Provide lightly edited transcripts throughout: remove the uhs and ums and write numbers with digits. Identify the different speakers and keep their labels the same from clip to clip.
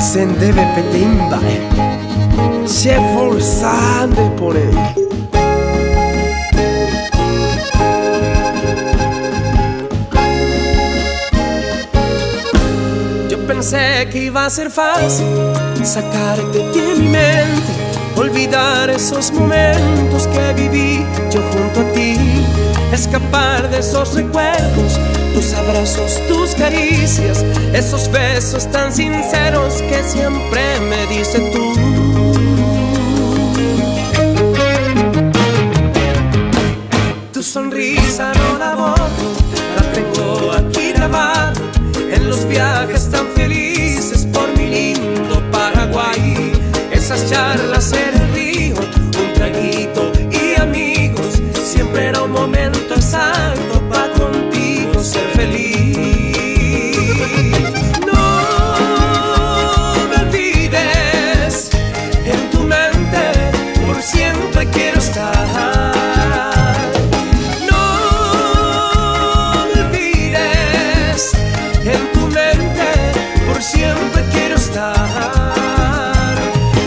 Speaker 1: Sen deve petimba se forzande por él. Yo pensé que iba a ser fácil sacarte de mi mente, olvidar esos momentos que viví yo junto a ti, escapar de esos recuerdos, tus abrazos, tus caricias, esos besos tan sinceros que siempre me diste tú. Tu sonrisa no la borro, la tengo aquí grabada en los viajes tan felices por mi lindo Paraguay. Esas charlas en el río, un traguito y amigos, siempre era un momento exacto para contigo ser feliz. No me olvides, en tu mente por siempre quiero estar. No me olvides, en tu mente por siempre quiero estar.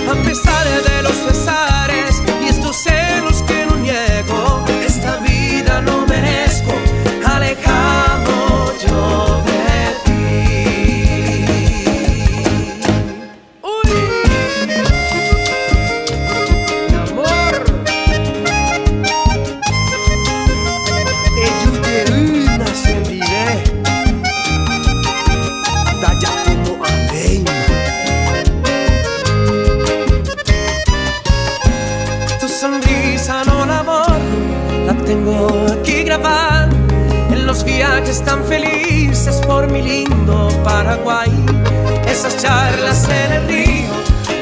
Speaker 1: A pesar de los pesares y estos celos que no niego, esta vida no merezco alejado yo de ti. Uy, mi amor, yo quiero una sentiré talla como aveina. Tu sonrisa no la borro, la tengo aquí grabada en los viajes tan felices por mi lindo Paraguay. Esas charlas en el río,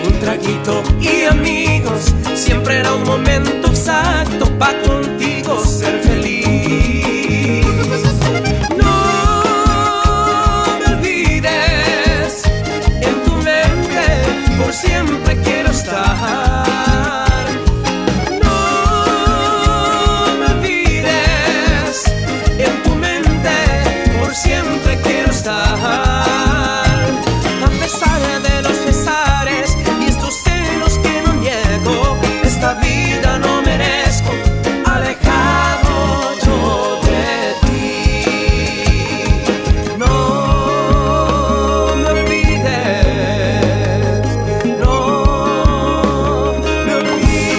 Speaker 1: un traguito y amigos, siempre era un momento exacto para contigo ser feliz. No me olvides, en tu mente por siempre quiero estar. Siempre quiero estar. A pesar de los pesares y estos celos que no niego, esta vida no merezco alejado yo de ti. No me olvides, no me olvides.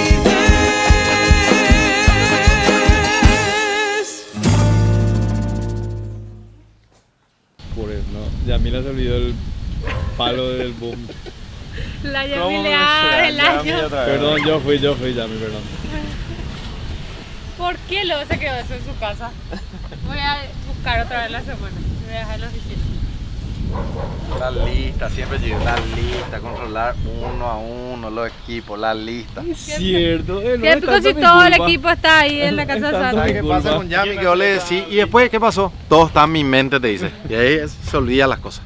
Speaker 2: Por eso, no. Yamila se olvidó el palo del boom.
Speaker 3: La Yamila del año.
Speaker 2: Perdón, yo fui, Yami, perdón.
Speaker 3: ¿Por qué luego se quedó eso en su casa? Voy a buscar otra vez la semana. Voy a dejar en la oficina.
Speaker 4: La lista, siempre llegué la lista, controlar uno a uno los equipos, la lista.
Speaker 2: Es cierto,
Speaker 3: Siempre si todo el equipo está ahí en la casa de
Speaker 4: ¿Sabes
Speaker 3: Sara.
Speaker 4: qué pasa con Yami? Que yo le decía, ¿y después qué pasó? Todo está en mi mente, te dice. Y ahí se olvida las cosas.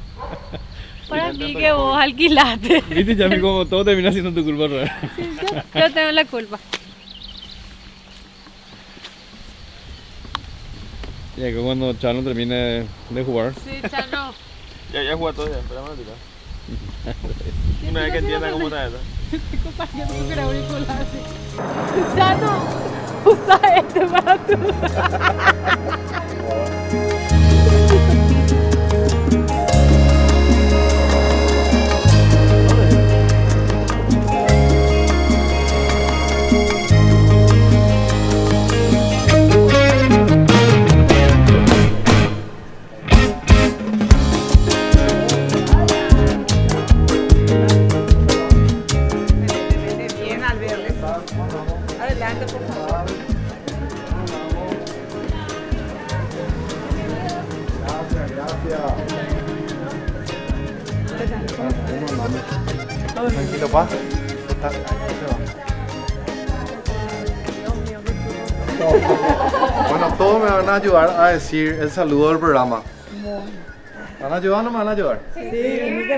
Speaker 3: Para mí que vos alquilaste.
Speaker 2: Viste, Yami, como todo termina siendo tu culpa real.
Speaker 3: Sí, yo tengo la culpa.
Speaker 2: Ya que cuando Chano termine de jugar.
Speaker 3: Sí, Chano.
Speaker 5: Ya jugué todo, ya, espérame a tirar. Una vez que entienda cómo está eso.
Speaker 3: Estoy compartiendo con el auricular. Chano, usa este para tú.
Speaker 4: Tranquilo, pa. Bueno, todos me van a ayudar a decir el saludo del programa. ¿Van a ayudar o no me van a ayudar?
Speaker 6: Sí,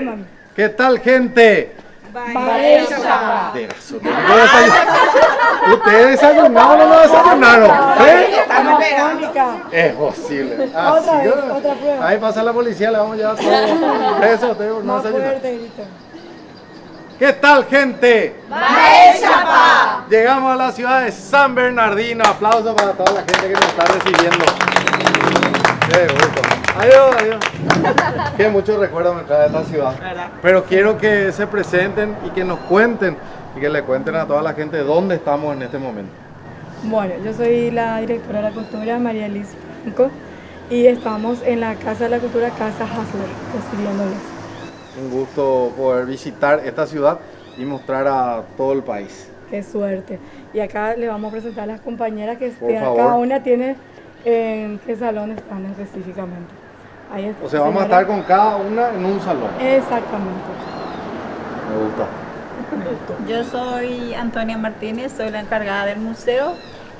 Speaker 6: mami.
Speaker 4: ¿Qué tal, gente?
Speaker 6: Baeza.
Speaker 4: ¿Ustedes desayunaron o no desayunaron? ¿Sí?
Speaker 6: Estamos Verónica.
Speaker 4: Es posible.
Speaker 6: Otra vez, otra prueba.
Speaker 4: Ahí pasa la policía, le vamos a llevar todos presos, ustedes no
Speaker 6: Más
Speaker 4: desayunaron.
Speaker 6: fuerte, grito.
Speaker 7: ¿Qué tal, gente? ¡Maeshapa! Llegamos a la ciudad de San Bernardino. Aplausos para toda la gente que nos está recibiendo. Qué gusto. Adiós, adiós. Que muchos recuerdos me trae esta ciudad. Pero quiero que se presenten y que nos cuenten y que le cuenten a toda la gente dónde estamos en este momento.
Speaker 6: Bueno, yo soy la directora de la cultura, María Liz Franco, y estamos en la Casa de la Cultura, Casa Hasler, recibiéndoles.
Speaker 7: Un gusto poder visitar esta ciudad y mostrar a todo el país.
Speaker 6: Qué suerte. Y acá le vamos a presentar a las compañeras que
Speaker 7: Por favor.
Speaker 6: cada una tiene en qué salón están específicamente. Ahí está.
Speaker 7: O sea, vamos a estar con cada una en un salón.
Speaker 6: Exactamente.
Speaker 7: Me gusta.
Speaker 8: Yo soy Antonia Martínez, soy la encargada del museo,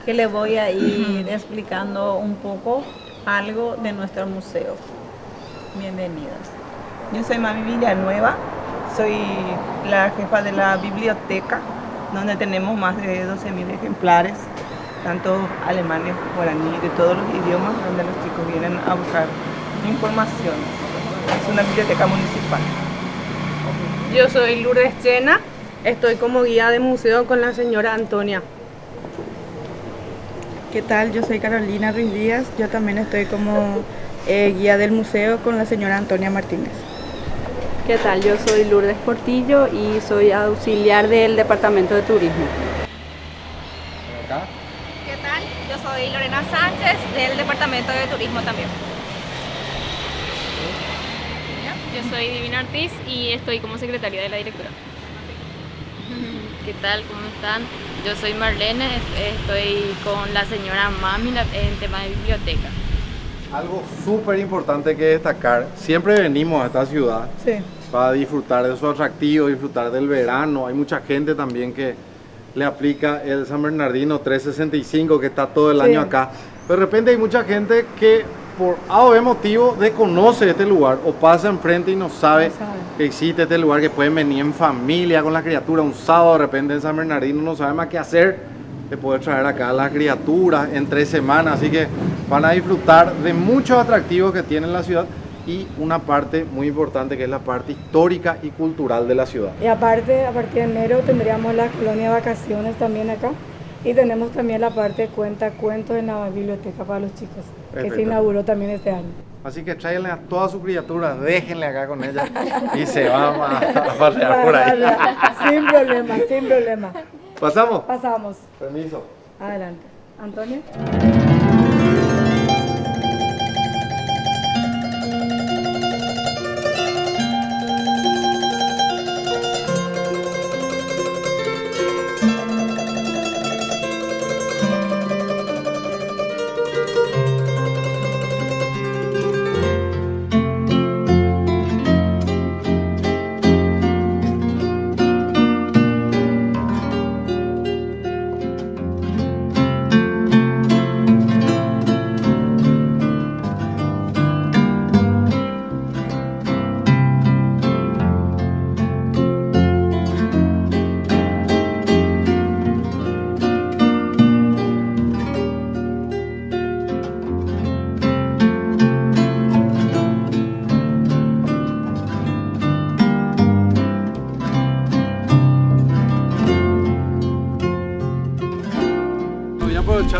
Speaker 8: que le voy a ir explicando un poco algo de nuestro museo. Bienvenidos.
Speaker 9: Yo soy Mami Villanueva, soy la jefa de la biblioteca, donde tenemos más de 12.000 ejemplares, tanto alemanes, guaraní, de todos los idiomas, donde los chicos vienen a buscar información. Es una biblioteca municipal.
Speaker 3: Yo soy Lourdes Chena, estoy como guía de museo con la señora Antonia.
Speaker 9: ¿Qué tal? Yo soy Carolina Ruiz Díaz, yo también estoy como guía del museo con la señora Antonia Martínez.
Speaker 10: ¿Qué tal? Yo soy Lourdes Portillo y soy auxiliar del Departamento de Turismo.
Speaker 7: ¿Acá?
Speaker 11: ¿Qué tal? Yo soy Lorena Sánchez del Departamento de Turismo también.
Speaker 12: Yo soy Divina Ortiz y estoy como secretaria de la directora. ¿Qué tal? ¿Cómo están? Yo soy Marlene, estoy con la señora Mami en tema de biblioteca.
Speaker 7: Algo súper importante que destacar, siempre venimos a esta ciudad para disfrutar de su atractivo, disfrutar del verano. Hay mucha gente también que le aplica el San Bernardino 365, que está todo el año acá. Pero de repente hay mucha gente que por A o B motivo desconoce este lugar o pasa enfrente y no sabe que existe este lugar, que pueden venir en familia con la criatura un sábado de repente en San Bernardino, no sabe más qué hacer, de poder traer acá a las criaturas en 3 semanas. Así que van a disfrutar de muchos atractivos que tiene la ciudad y una parte muy importante que es la parte histórica y cultural de la ciudad.
Speaker 6: Y aparte, a partir de enero tendríamos la colonia de vacaciones también acá. Y tenemos también la parte de cuentos en la biblioteca para los chicos, que se inauguró también este año.
Speaker 7: Así que tráiganle a todas sus criaturas, déjenle acá con ella y se van a pasear por ahí.
Speaker 6: Sin problema, sin problema.
Speaker 7: ¿Pasamos?
Speaker 6: Pasamos.
Speaker 7: Permiso.
Speaker 6: Adelante. Antonia.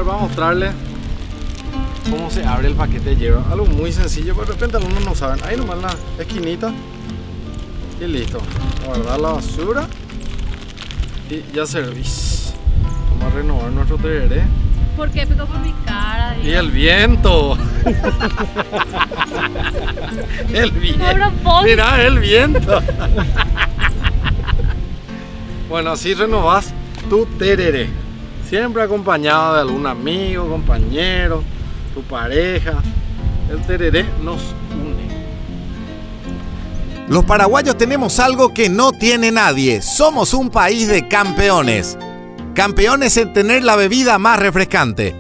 Speaker 7: Vamos a mostrarles cómo se abre el paquete de hierro. Algo muy sencillo, pero de repente algunos no saben. Ahí nomás la esquinita y listo. Guardar la basura y ya servís. Vamos a renovar nuestro tereré.
Speaker 12: ¿Por qué picó por mi cara?
Speaker 7: Y el viento. El viento. Mira el viento. Bueno, así renovás tu tereré. Siempre acompañado de algún amigo, compañero, tu pareja. El tereré nos une.
Speaker 13: Los paraguayos tenemos algo que no tiene nadie. Somos un país de campeones. Campeones en tener la bebida más refrescante.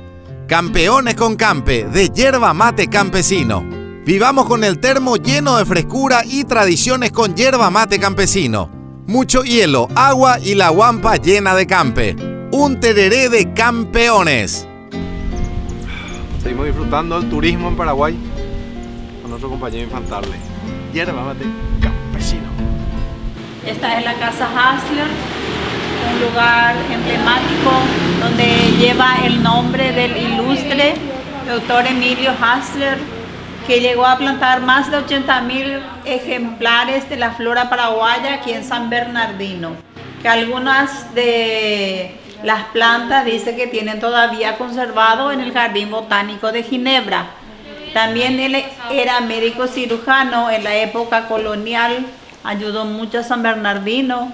Speaker 13: Campeones con Campe, de yerba mate campesino. Vivamos con el termo lleno de frescura y tradiciones con yerba mate campesino. Mucho hielo, agua y la guampa llena de Campe. Un tereré de campeones.
Speaker 7: Seguimos disfrutando del turismo en Paraguay con nuestro compañero Infantarle. Yerba mate campesino.
Speaker 8: Esta es la Casa Hassler, un lugar emblemático donde lleva el nombre del ilustre doctor Emilio Hassler, que llegó a plantar más de 80.000 ejemplares de la flora paraguaya aquí en San Bernardino, que algunas de las plantas dice que tienen todavía conservado en el Jardín Botánico de Ginebra. También él era médico cirujano en la época colonial, ayudó mucho a San Bernardino.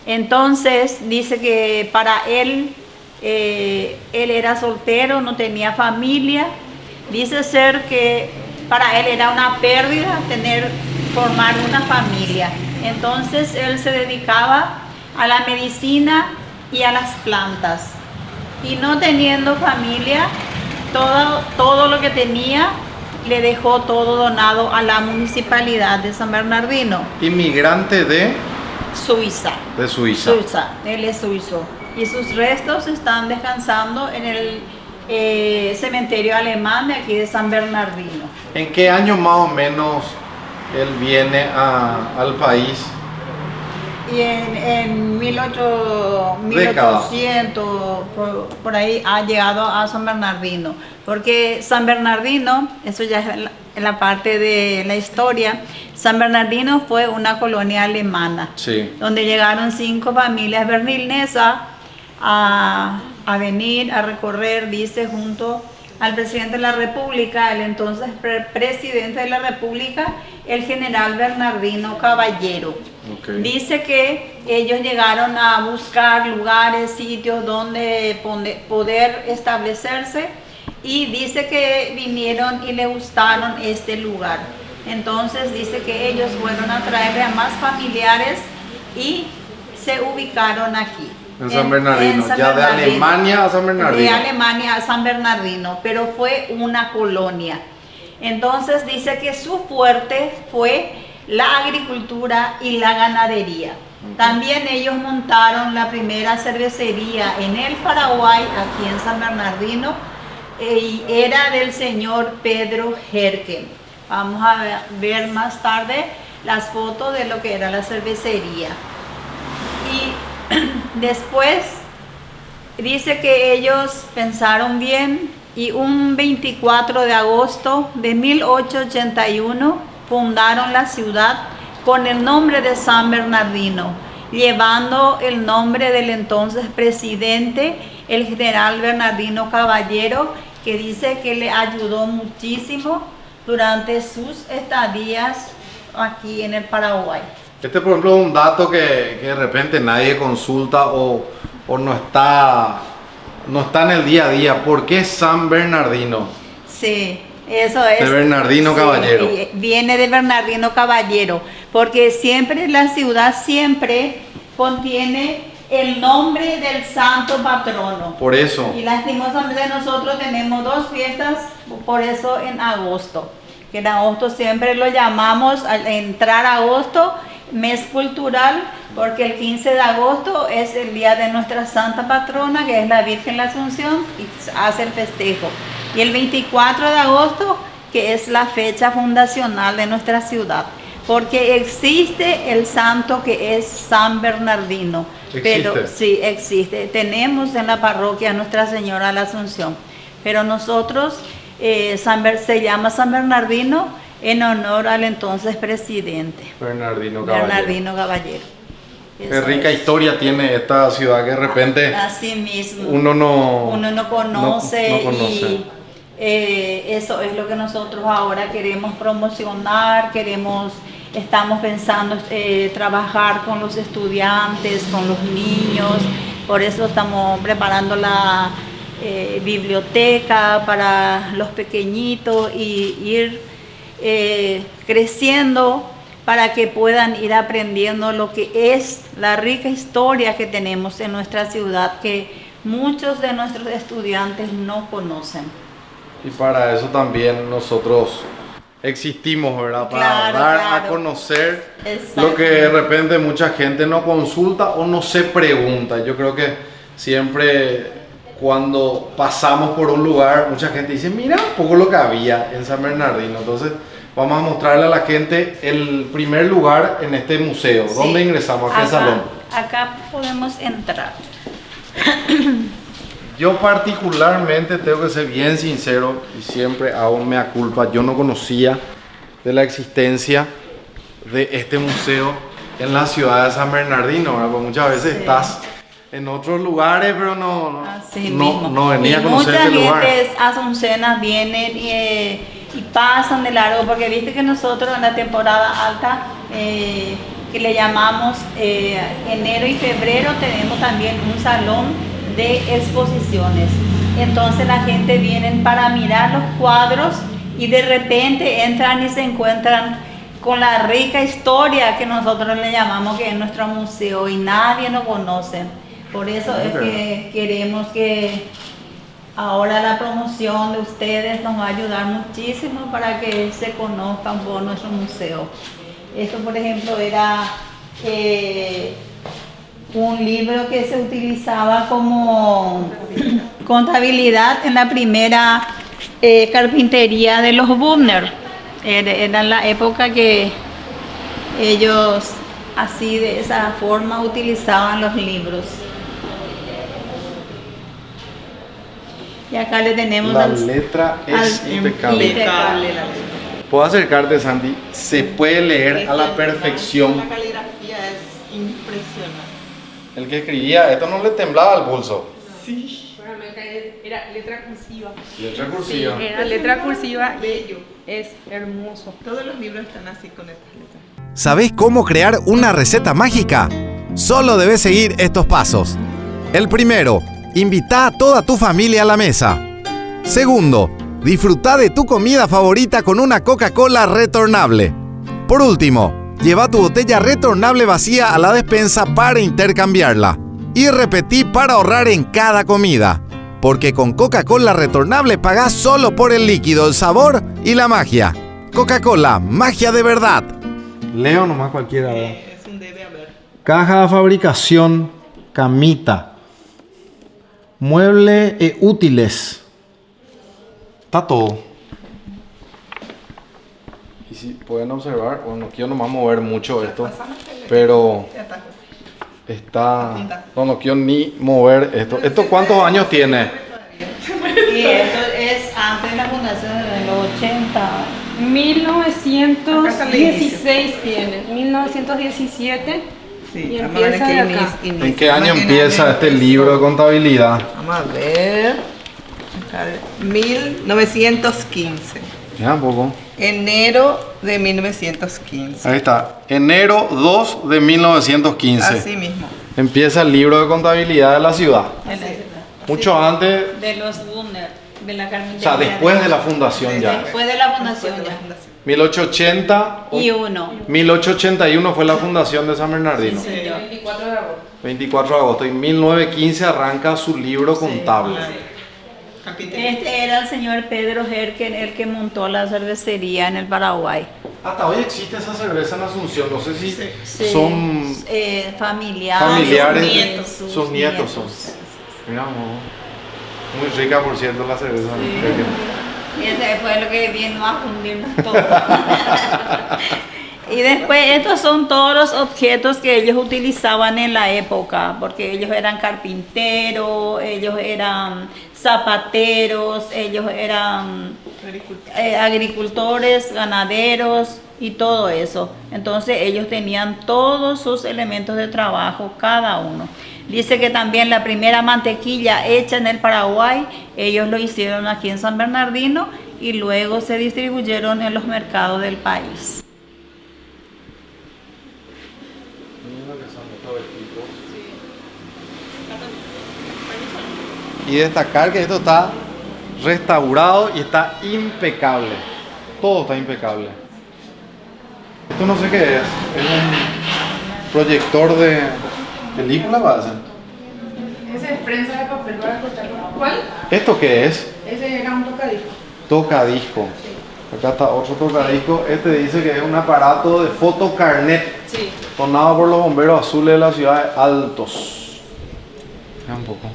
Speaker 8: Entonces dice que para él era soltero, no tenía familia. Dice ser que para él era una pérdida formar una familia. Entonces él se dedicaba a la medicina y a las plantas. Y no teniendo familia, todo lo que tenía le dejó todo donado a la municipalidad de San Bernardino.
Speaker 7: Inmigrante de
Speaker 8: Suiza.
Speaker 7: De Suiza.
Speaker 8: Suiza, él es suizo. Y sus restos están descansando en el cementerio alemán de aquí de San Bernardino.
Speaker 7: ¿En qué año más o menos él viene al país?
Speaker 8: Y en 1800, por ahí ha llegado a San Bernardino. Porque San Bernardino, eso ya es en la parte de la historia, San Bernardino fue una colonia alemana,
Speaker 7: sí,
Speaker 8: donde llegaron 5 familias berlinesas a venir, a recorrer, dice, junto al presidente de la República, el entonces presidente de la República, el general Bernardino Caballero.
Speaker 7: Okay.
Speaker 8: Dice que ellos llegaron a buscar lugares, sitios donde poder establecerse, y dice que vinieron y le gustaron este lugar. Entonces dice que ellos fueron a traerle a más familiares y se ubicaron aquí.
Speaker 7: En San Bernardino,
Speaker 8: en San
Speaker 7: ya
Speaker 8: Bernardino.
Speaker 7: de Alemania a San Bernardino.
Speaker 8: De Alemania a San Bernardino, pero fue una colonia. Entonces dice que su fuerte fue la agricultura y la ganadería. También ellos montaron la primera cervecería en el Paraguay, aquí en San Bernardino, y era del señor Pedro Herken. Vamos a ver más tarde las fotos de lo que era la cervecería. Y después dice que ellos pensaron bien y un 24 de agosto de 1881 fundaron la ciudad con el nombre de San Bernardino, llevando el nombre del entonces presidente, el general Bernardino Caballero, que dice que le ayudó muchísimo durante sus estadías aquí en el Paraguay.
Speaker 7: Este, por ejemplo, es un dato que de repente nadie consulta o no está en el día a día. ¿Por qué San Bernardino?
Speaker 8: Sí, eso es.
Speaker 7: De Bernardino Caballero.
Speaker 8: Viene de Bernardino Caballero, porque siempre la ciudad siempre contiene el nombre del santo patrono.
Speaker 7: Por eso.
Speaker 8: Y lastimosamente nosotros tenemos 2 fiestas, por eso en agosto. Que en agosto siempre lo llamamos, al entrar agosto, mes cultural, porque el 15 de agosto es el día de nuestra santa patrona, que es la Virgen la Asunción, y hace el festejo. Y el 24 de agosto, que es la fecha fundacional de nuestra ciudad, porque existe el santo que es San Bernardino.
Speaker 7: ¿Existe?
Speaker 8: Pero sí, existe. Tenemos en la parroquia Nuestra Señora la Asunción, pero nosotros se llama San Bernardino en honor al entonces presidente
Speaker 7: Bernardino Caballero.
Speaker 8: Bernardino Caballero.
Speaker 7: Qué rica historia tiene esta ciudad que de repente
Speaker 8: así mismo
Speaker 7: uno no
Speaker 8: conoce,
Speaker 7: no conoce.
Speaker 8: Y eso es lo que nosotros ahora queremos promocionar, estamos pensando trabajar con los estudiantes, con los niños, por eso estamos preparando la biblioteca para los pequeñitos y ir creciendo para que puedan ir aprendiendo lo que es la rica historia que tenemos en nuestra ciudad, que muchos de nuestros estudiantes no conocen.
Speaker 7: Y para eso también nosotros existimos, ¿verdad? Para dar a conocer lo que de repente mucha gente no consulta o no se pregunta. Yo creo que siempre cuando pasamos por un lugar, mucha gente dice, mira un poco lo que había en San Bernardino. Entonces, vamos a mostrarle a la gente el primer lugar en este museo.
Speaker 8: Sí.
Speaker 7: ¿Dónde ingresamos? ¿A qué salón?
Speaker 8: Acá podemos entrar.
Speaker 7: Yo particularmente tengo que ser bien sincero y siempre hago mea culpa. Yo no conocía de la existencia de este museo en la ciudad de San Bernardino, ¿verdad? Porque muchas veces estás en otros lugares, pero no venía a conocer este lugar.
Speaker 8: Muchas gentes asuncenas vienen y pasan de largo, porque viste que nosotros en la temporada alta, que le llamamos enero y febrero, tenemos también un salón de exposiciones. Entonces la gente viene para mirar los cuadros y de repente entran y se encuentran con la rica historia que nosotros le llamamos, que es nuestro museo, y nadie nos conoce. Por eso es que queremos que ahora la promoción de ustedes nos va a ayudar muchísimo para que se conozca un poco nuestro museo. Esto, por ejemplo, era un libro que se utilizaba como contabilidad en la primera carpintería de los Bubner. Era la época que ellos así de esa forma utilizaban los libros. Y acá le tenemos
Speaker 7: la letra es impecable. Puedo acercarte, Sandy, se puede leer a la perfección.
Speaker 9: La caligrafía es impresionante.
Speaker 7: El que escribía esto no le temblaba el pulso.
Speaker 9: Sí.
Speaker 10: Era letra cursiva.
Speaker 7: Letra cursiva.
Speaker 10: Sí, era letra cursiva, bello. Es hermoso.
Speaker 9: Todos los libros están así con estas letras.
Speaker 13: ¿Sabés cómo crear una receta mágica? Solo debes seguir estos pasos. El primero, invita a toda tu familia a la mesa. Segundo, disfruta de tu comida favorita con una Coca-Cola retornable. Por último, lleva tu botella retornable vacía a la despensa para intercambiarla. Y repetí para ahorrar en cada comida. Porque con Coca-Cola retornable pagás solo por el líquido, el sabor y la magia. Coca-Cola, magia de verdad.
Speaker 7: Leo nomás cualquiera.
Speaker 9: Es un debe haber.
Speaker 7: Caja de fabricación, camita. Mueble e útiles. Está todo. Y si pueden observar, bueno, no quiero nomás mover mucho esto, pero está... No quiero ni mover esto. ¿Esto cuántos años tiene?
Speaker 8: Y esto es antes de la fundación de los 80.
Speaker 10: 1916 tiene, 1917 y empieza de acá.
Speaker 7: ¿En qué año empieza este libro de contabilidad?
Speaker 9: Vamos a ver. 1915.
Speaker 7: Ya un poco.
Speaker 9: Enero de 1915.
Speaker 7: Ahí está, enero 2 de 1915.
Speaker 9: Así mismo.
Speaker 7: Empieza el libro de contabilidad de la ciudad. Mucho antes.
Speaker 8: De los Bubner, de la carpintería.
Speaker 7: O sea, después de la fundación ya.
Speaker 8: Después de la fundación ya.
Speaker 7: 1880
Speaker 8: y
Speaker 7: 1881 fue la fundación de San Bernardino.
Speaker 8: Sí, señor.
Speaker 10: 24 de agosto.
Speaker 7: 24 de agosto. Y 1915 arranca su libro contable.
Speaker 8: Este era el señor Pedro Herken, el que montó la cervecería en el Paraguay.
Speaker 7: Hasta hoy existe esa cerveza en Asunción. No sé si son
Speaker 8: familiares.
Speaker 7: Sus nietos son. Mira, muy rica, por cierto, la cerveza.
Speaker 8: Y ese fue lo que vino a fundirnos todo. Y después estos son todos los objetos que ellos utilizaban en la época, porque ellos eran carpinteros, ellos eran zapateros, ellos eran agricultores, ganaderos y todo eso. Entonces ellos tenían todos sus elementos de trabajo, cada uno. Dice que también la primera mantequilla hecha en el Paraguay, ellos lo hicieron aquí en San Bernardino y luego se distribuyeron en los mercados del país.
Speaker 7: Y destacar que esto está restaurado y está impecable. Todo está impecable. Esto no sé qué es. Es un proyector de película, ¿va a ser?
Speaker 10: Ese es prensa de papel para cortar. ¿Cuál?
Speaker 7: ¿Esto qué es?
Speaker 10: Ese era un tocadisco.
Speaker 7: Tocadisco. Acá está otro tocadisco. Este dice que es un aparato de fotocarnet.
Speaker 10: Sí.
Speaker 7: Donado por los bomberos azules de la ciudad de Altos. Mira un poco.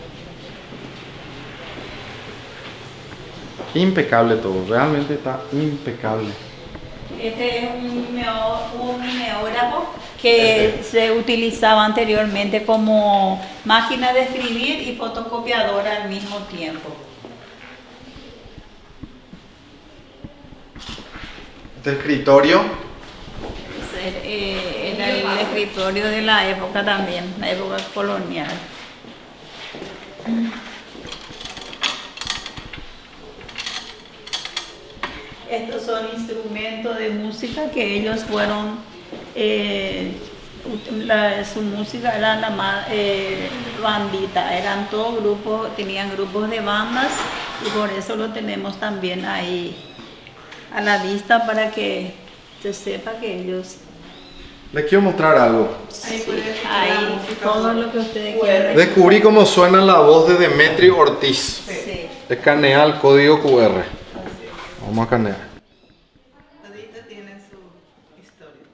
Speaker 7: Impecable todo, realmente está impecable.
Speaker 8: Este es un mimeógrafo que se utilizaba anteriormente como máquina de escribir y fotocopiadora al mismo tiempo.
Speaker 7: Este escritorio.
Speaker 8: Era el escritorio de la época también, la época colonial. Estos son instrumentos de música que ellos fueron, su música era la más bandita, eran todos grupos, tenían grupos de bandas y por eso lo tenemos también ahí a la vista para que se sepa que ellos...
Speaker 7: Les quiero mostrar algo.
Speaker 8: Sí, ahí todo lo que ustedes quieran.
Speaker 7: Descubrí cómo suena la voz de Demetrio Ortiz.
Speaker 8: Sí.
Speaker 7: Escanea el código QR. Vamos a escanear.
Speaker 9: Todito tiene su historia.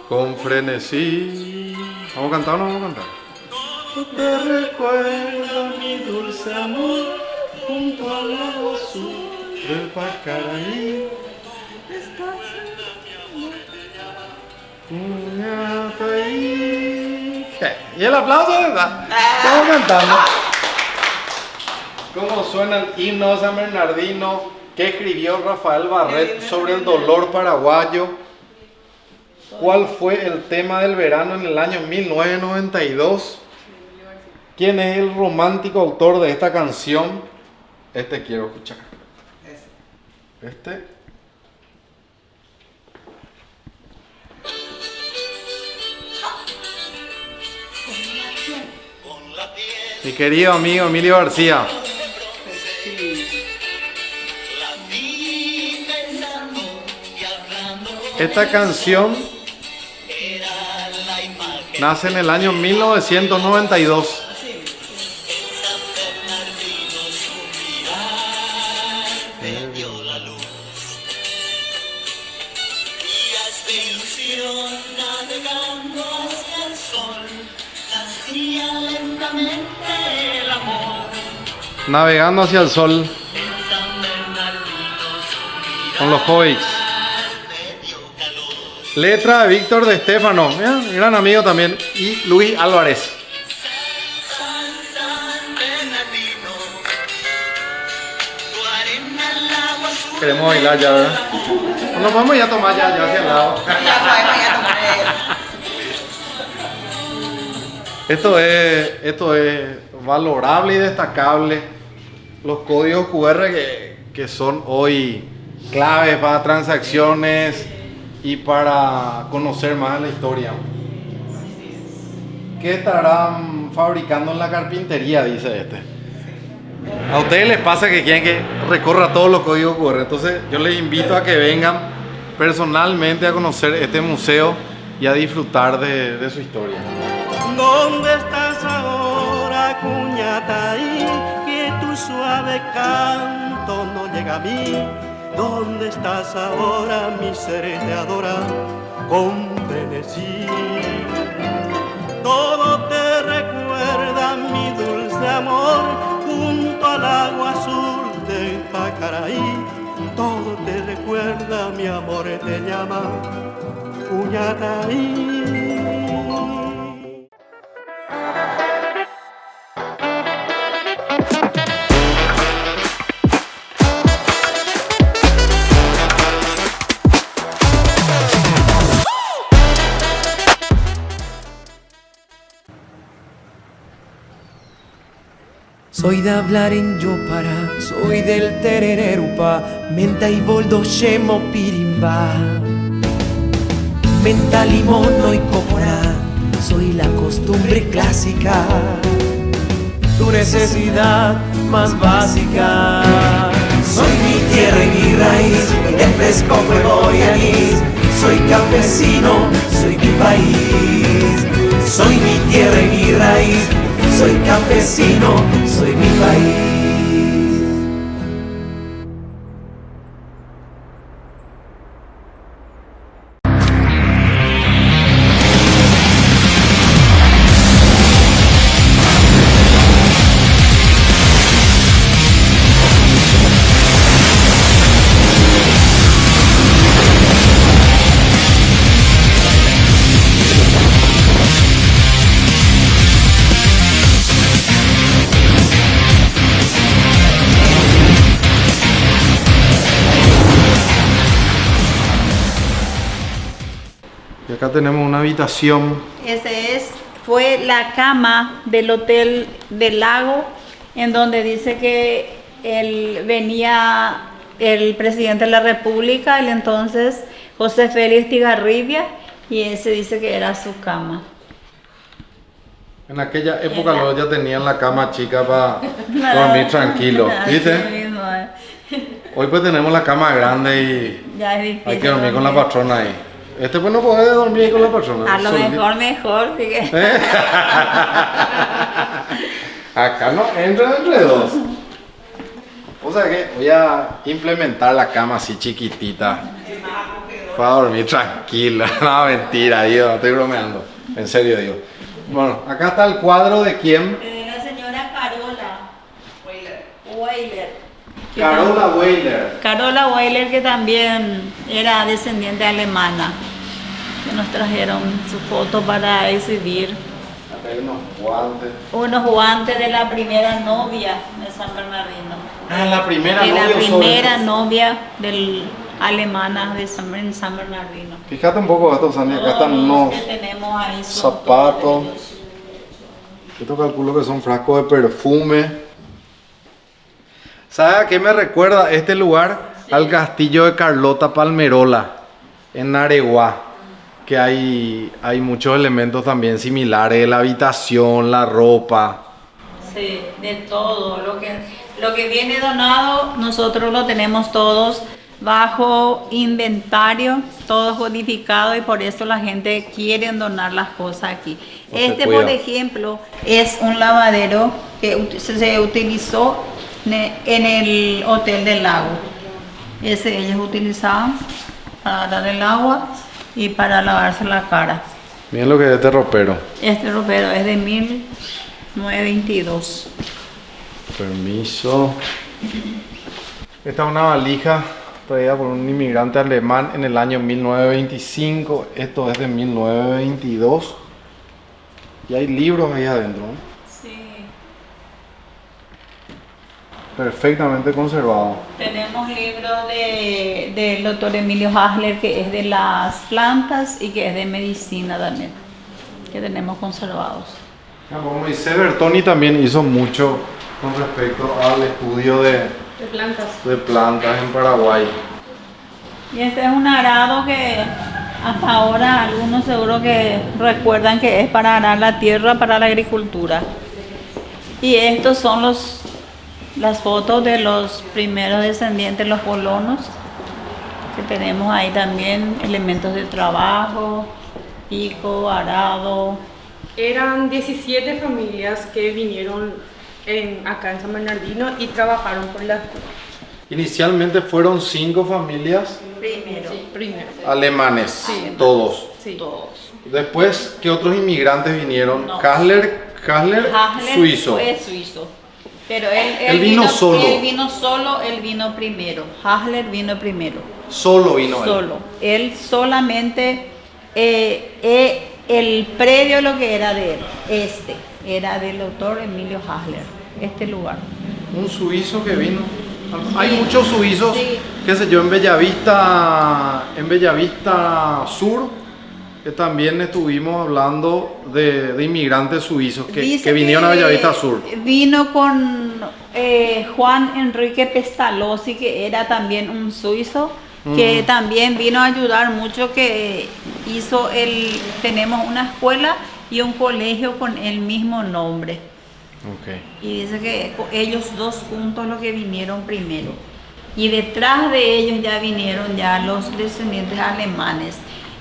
Speaker 7: Con frenesí. ¿Vamos a cantar o no vamos a cantar? Te recuerdo mi dulce amor junto al lago azul del Pacaraí. Y el aplauso, ¿verdad? Estamos cantando. ¿Cómo suena el himno de San Bernardino que escribió Rafael Barret sobre el dolor paraguayo? ¿Cuál fue el tema del verano en el año 1992? ¿Quién es el romántico autor de esta canción? Este quiero escuchar. Este. Mi querido amigo Emilio García. Esta canción nace en el año 1992. Navegando hacia el sol con los Hobbits. Letra de Víctor de Stefano, gran amigo también, y Luis Álvarez. Queremos bailar ya, ¿verdad? Nos vamos ya a tomar ya hacia el lado. Esto es valorable y destacable. Los códigos QR que son hoy claves para transacciones y para conocer más la historia. ¿Qué estarán fabricando en la carpintería? Dice este. A ustedes les pasa que quieren que recorra todos los códigos QR. Entonces yo les invito a que vengan personalmente a conocer este museo y a disfrutar de su historia.
Speaker 1: ¿Dónde estás ahora, Cuñataí? Que tu suave canto no llega a mí. ¿Dónde estás ahora? Mi ser te adora con frenesí. Todo te recuerda mi dulce amor junto al agua azul de Pacaraí. Todo te recuerda, mi amor te llama Cuñataí. Soy de hablar en Yopara, soy del terererupa, menta y boldo shemo pirimba. Menta, limón y copora, soy la costumbre clásica, tu necesidad más básica. Soy mi tierra y mi raíz, el fresco fuego y anís. Soy campesino, soy mi país. Soy mi tierra y mi raíz. Soy campesino, soy mi país.
Speaker 7: Acá tenemos una habitación.
Speaker 8: Fue la cama del Hotel del Lago, en donde dice que venía el presidente de la República, el entonces José Félix Tigarribia, y ese dice que era su cama.
Speaker 7: En aquella época luego ya tenían la cama chica para dormir tranquilo, ¿viste? Hoy pues tenemos la cama grande y
Speaker 8: ya es difícil,
Speaker 7: hay que dormir con la patrona ahí. Este pues no puede dormir con la patrona.
Speaker 8: A lo mejor, sí que...
Speaker 7: Acá no entran entre dos. O sea que voy a implementar la cama así chiquitita para dormir tranquila. No, mentira, Dios, estoy bromeando. En serio, Dios. Bueno, acá está el cuadro de quién.
Speaker 8: De la señora Carola Weiler.
Speaker 7: Carola Weiler.
Speaker 8: Carola Weiler, que también era descendiente alemana. Que nos trajeron su foto para exhibir.
Speaker 7: Acá hay
Speaker 8: unos guantes de la primera novia de San Bernardino.
Speaker 7: Ah, la primera
Speaker 8: de
Speaker 7: novia.
Speaker 8: La primera novia del alemana de San Bernardino.
Speaker 7: Fíjate un poco esto, Sandy. Acá están unos zapatos. Esto calculo que son frascos de perfume. ¿Sabe a qué me recuerda este lugar? Sí. Al castillo de Carlota Palmerola, en Areguá. Que hay muchos elementos también similares, la habitación, la ropa.
Speaker 8: Sí, de todo. Lo que viene donado, nosotros lo tenemos todos bajo inventario, todo codificado, y por eso la gente quiere donar las cosas aquí. Por ejemplo, es un lavadero que se utilizó en el Hotel del Lago. Ellos utilizaban para dar el agua y para lavarse la cara.
Speaker 7: Miren lo que es este ropero.
Speaker 8: Este ropero es de 1922.
Speaker 7: Permiso. Esta es una valija traída por un inmigrante alemán en el año 1925. Esto es de 1922. Y hay libros ahí adentro, ¿no?
Speaker 8: Sí.
Speaker 7: Perfectamente conservado.
Speaker 8: Tenemos libros del doctor Emilio Hasler, que es de las plantas y que es de medicina también, que tenemos conservados.
Speaker 7: Como Moisés Bertoni también hizo mucho con respecto al estudio de plantas en Paraguay.
Speaker 8: Y este es un arado que hasta ahora algunos seguro que recuerdan que es para arar la tierra para la agricultura. Y estos son las fotos de los primeros descendientes, los colonos, que tenemos ahí también elementos de trabajo, pico, arado.
Speaker 14: Eran 17 familias que vinieron acá en San Bernardino y trabajaron por la escuela.
Speaker 7: Inicialmente fueron 5 familias
Speaker 14: primero.
Speaker 7: Alemanes,
Speaker 14: sí,
Speaker 7: todos.
Speaker 14: Sí, todos.
Speaker 7: Después, ¿qué otros inmigrantes vinieron?
Speaker 8: No.
Speaker 7: Hasler suizo.
Speaker 8: Fue suizo. Pero
Speaker 7: él vino solo.
Speaker 8: Él vino primero. Hasler vino primero.
Speaker 7: Solo vino
Speaker 8: Solo. Él solamente, el predio lo que era de él, era del doctor Emilio Hasler, este lugar.
Speaker 7: Un suizo que vino. Hay muchos suizos, qué sé yo, en Bellavista Sur, que también estuvimos hablando de inmigrantes suizos que vinieron a Bellavista Sur.
Speaker 8: Vino con Juan Enrique Pestalozzi, que era también un suizo, que también vino a ayudar mucho, que tenemos una escuela y un colegio con el mismo nombre.
Speaker 7: Okay.
Speaker 8: Y dice que ellos dos juntos los que vinieron primero. Y detrás de ellos ya vinieron ya los descendientes alemanes.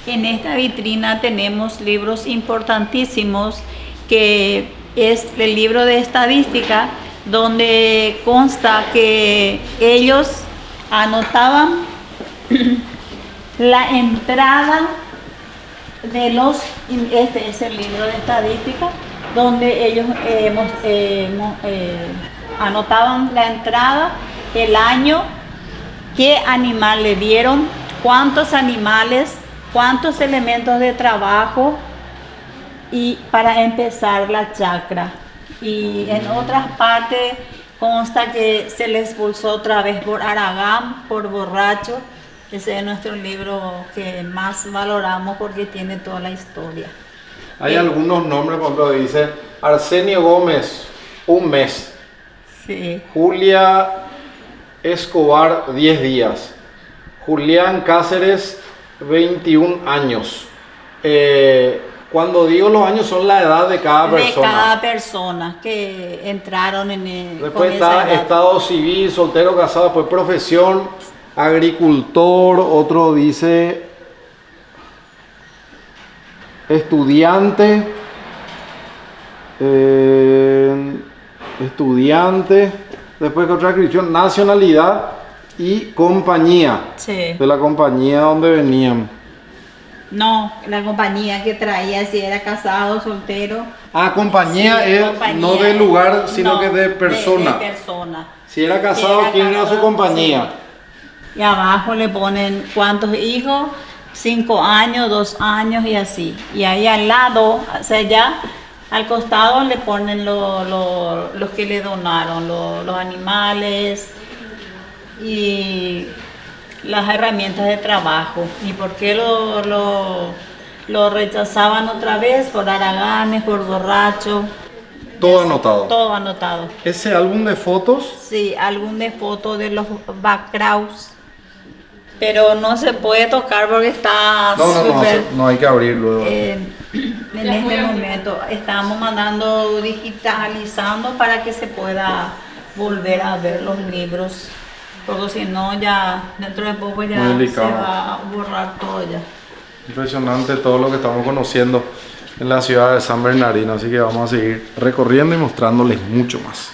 Speaker 8: En esta vitrina tenemos libros importantísimos, que es el libro de estadística, donde consta que ellos anotaban la entrada de este es el libro de estadística, donde ellos anotaban la entrada, el año, qué animal le dieron, cuántos animales, cuántos elementos de trabajo, y para empezar la chacra. Y en otras partes consta que se les expulsó otra vez por Aragán, por borracho, Ese es nuestro libro que más valoramos porque tiene toda la historia.
Speaker 7: Hay algunos nombres, por ejemplo, dice Arsenio Gómez, 1 mes.
Speaker 8: Sí.
Speaker 7: Julia Escobar, 10 días. Julián Cáceres, 21 años. Cuando digo los años son la edad de cada persona.
Speaker 8: De cada persona que entraron en el...
Speaker 7: Después está estado civil, soltero, casado, después profesión, agricultor, otro dice estudiante, después que otra inscripción, nacionalidad y compañía.
Speaker 8: Sí.
Speaker 7: De la compañía donde venían.
Speaker 8: No, la compañía que traía, si era casado, soltero.
Speaker 7: Ah, compañía
Speaker 8: Sí,
Speaker 7: es
Speaker 8: compañía
Speaker 7: no de lugar, sino
Speaker 8: no,
Speaker 7: que de persona.
Speaker 8: De persona.
Speaker 7: Si era casado, ¿quién era su compañía?
Speaker 8: Sí. Y abajo le ponen cuántos hijos, 5 años, 2 años y así. Y ahí al lado, o sea, ya al costado le ponen los que le donaron, los animales y las herramientas de trabajo. ¿Y por qué lo rechazaban otra vez? Por haraganes, por borracho.
Speaker 7: Todo anotado.
Speaker 8: Todo anotado.
Speaker 7: ¿Ese álbum de fotos?
Speaker 8: Sí, álbum de fotos de los backgrounds. Pero no se puede tocar porque está súper...
Speaker 7: No hay que abrir luego.
Speaker 8: En este momento estamos mandando, digitalizando para que se pueda volver a ver los libros. Porque si no, ya dentro de poco ya se va a borrar todo ya.
Speaker 7: Impresionante todo lo que estamos conociendo en la ciudad de San Bernardino, así que vamos a seguir recorriendo y mostrándoles mucho más.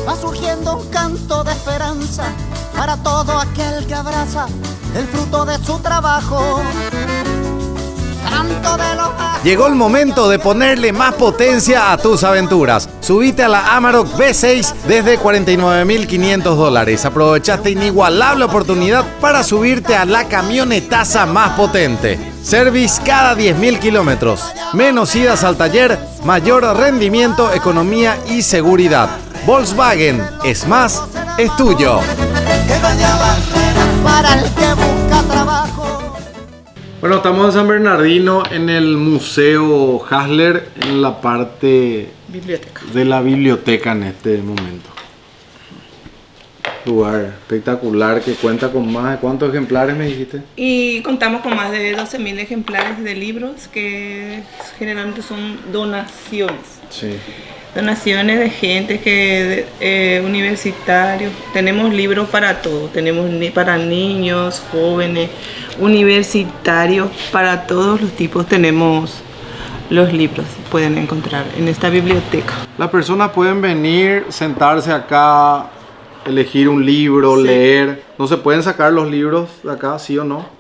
Speaker 15: Va surgiendo un canto de esperanza para todo aquel que abraza el fruto de su trabajo. Canto de los...
Speaker 13: Llegó el momento de ponerle más potencia a tus aventuras. Subite a la Amarok V6 desde $49.500. Aprovecha esta inigualable oportunidad para subirte a la camionetaza más potente. Service cada 10.000 kilómetros. Menos idas al taller, mayor rendimiento, economía y seguridad. Volkswagen es más, es tuyo.
Speaker 15: Para el que busca trabajo.
Speaker 7: Bueno, estamos en San Bernardino en el Museo Hasler, en la parte
Speaker 9: Biblioteca.
Speaker 7: de la biblioteca en este momento. Lugar espectacular que cuenta con más de ¿cuántos ejemplares me dijiste?
Speaker 9: Y contamos con más de 12.000 ejemplares de libros que generalmente son donaciones.
Speaker 7: Sí.
Speaker 9: Donaciones de gente que universitarios. Tenemos libros para todo. Tenemos para niños, jóvenes, universitarios, para todos los tipos tenemos los libros. Pueden encontrar en esta biblioteca.
Speaker 7: Las personas pueden venir, sentarse acá, elegir un libro,
Speaker 9: Sí.
Speaker 7: leer. ¿No se pueden sacar los libros de acá, sí o no?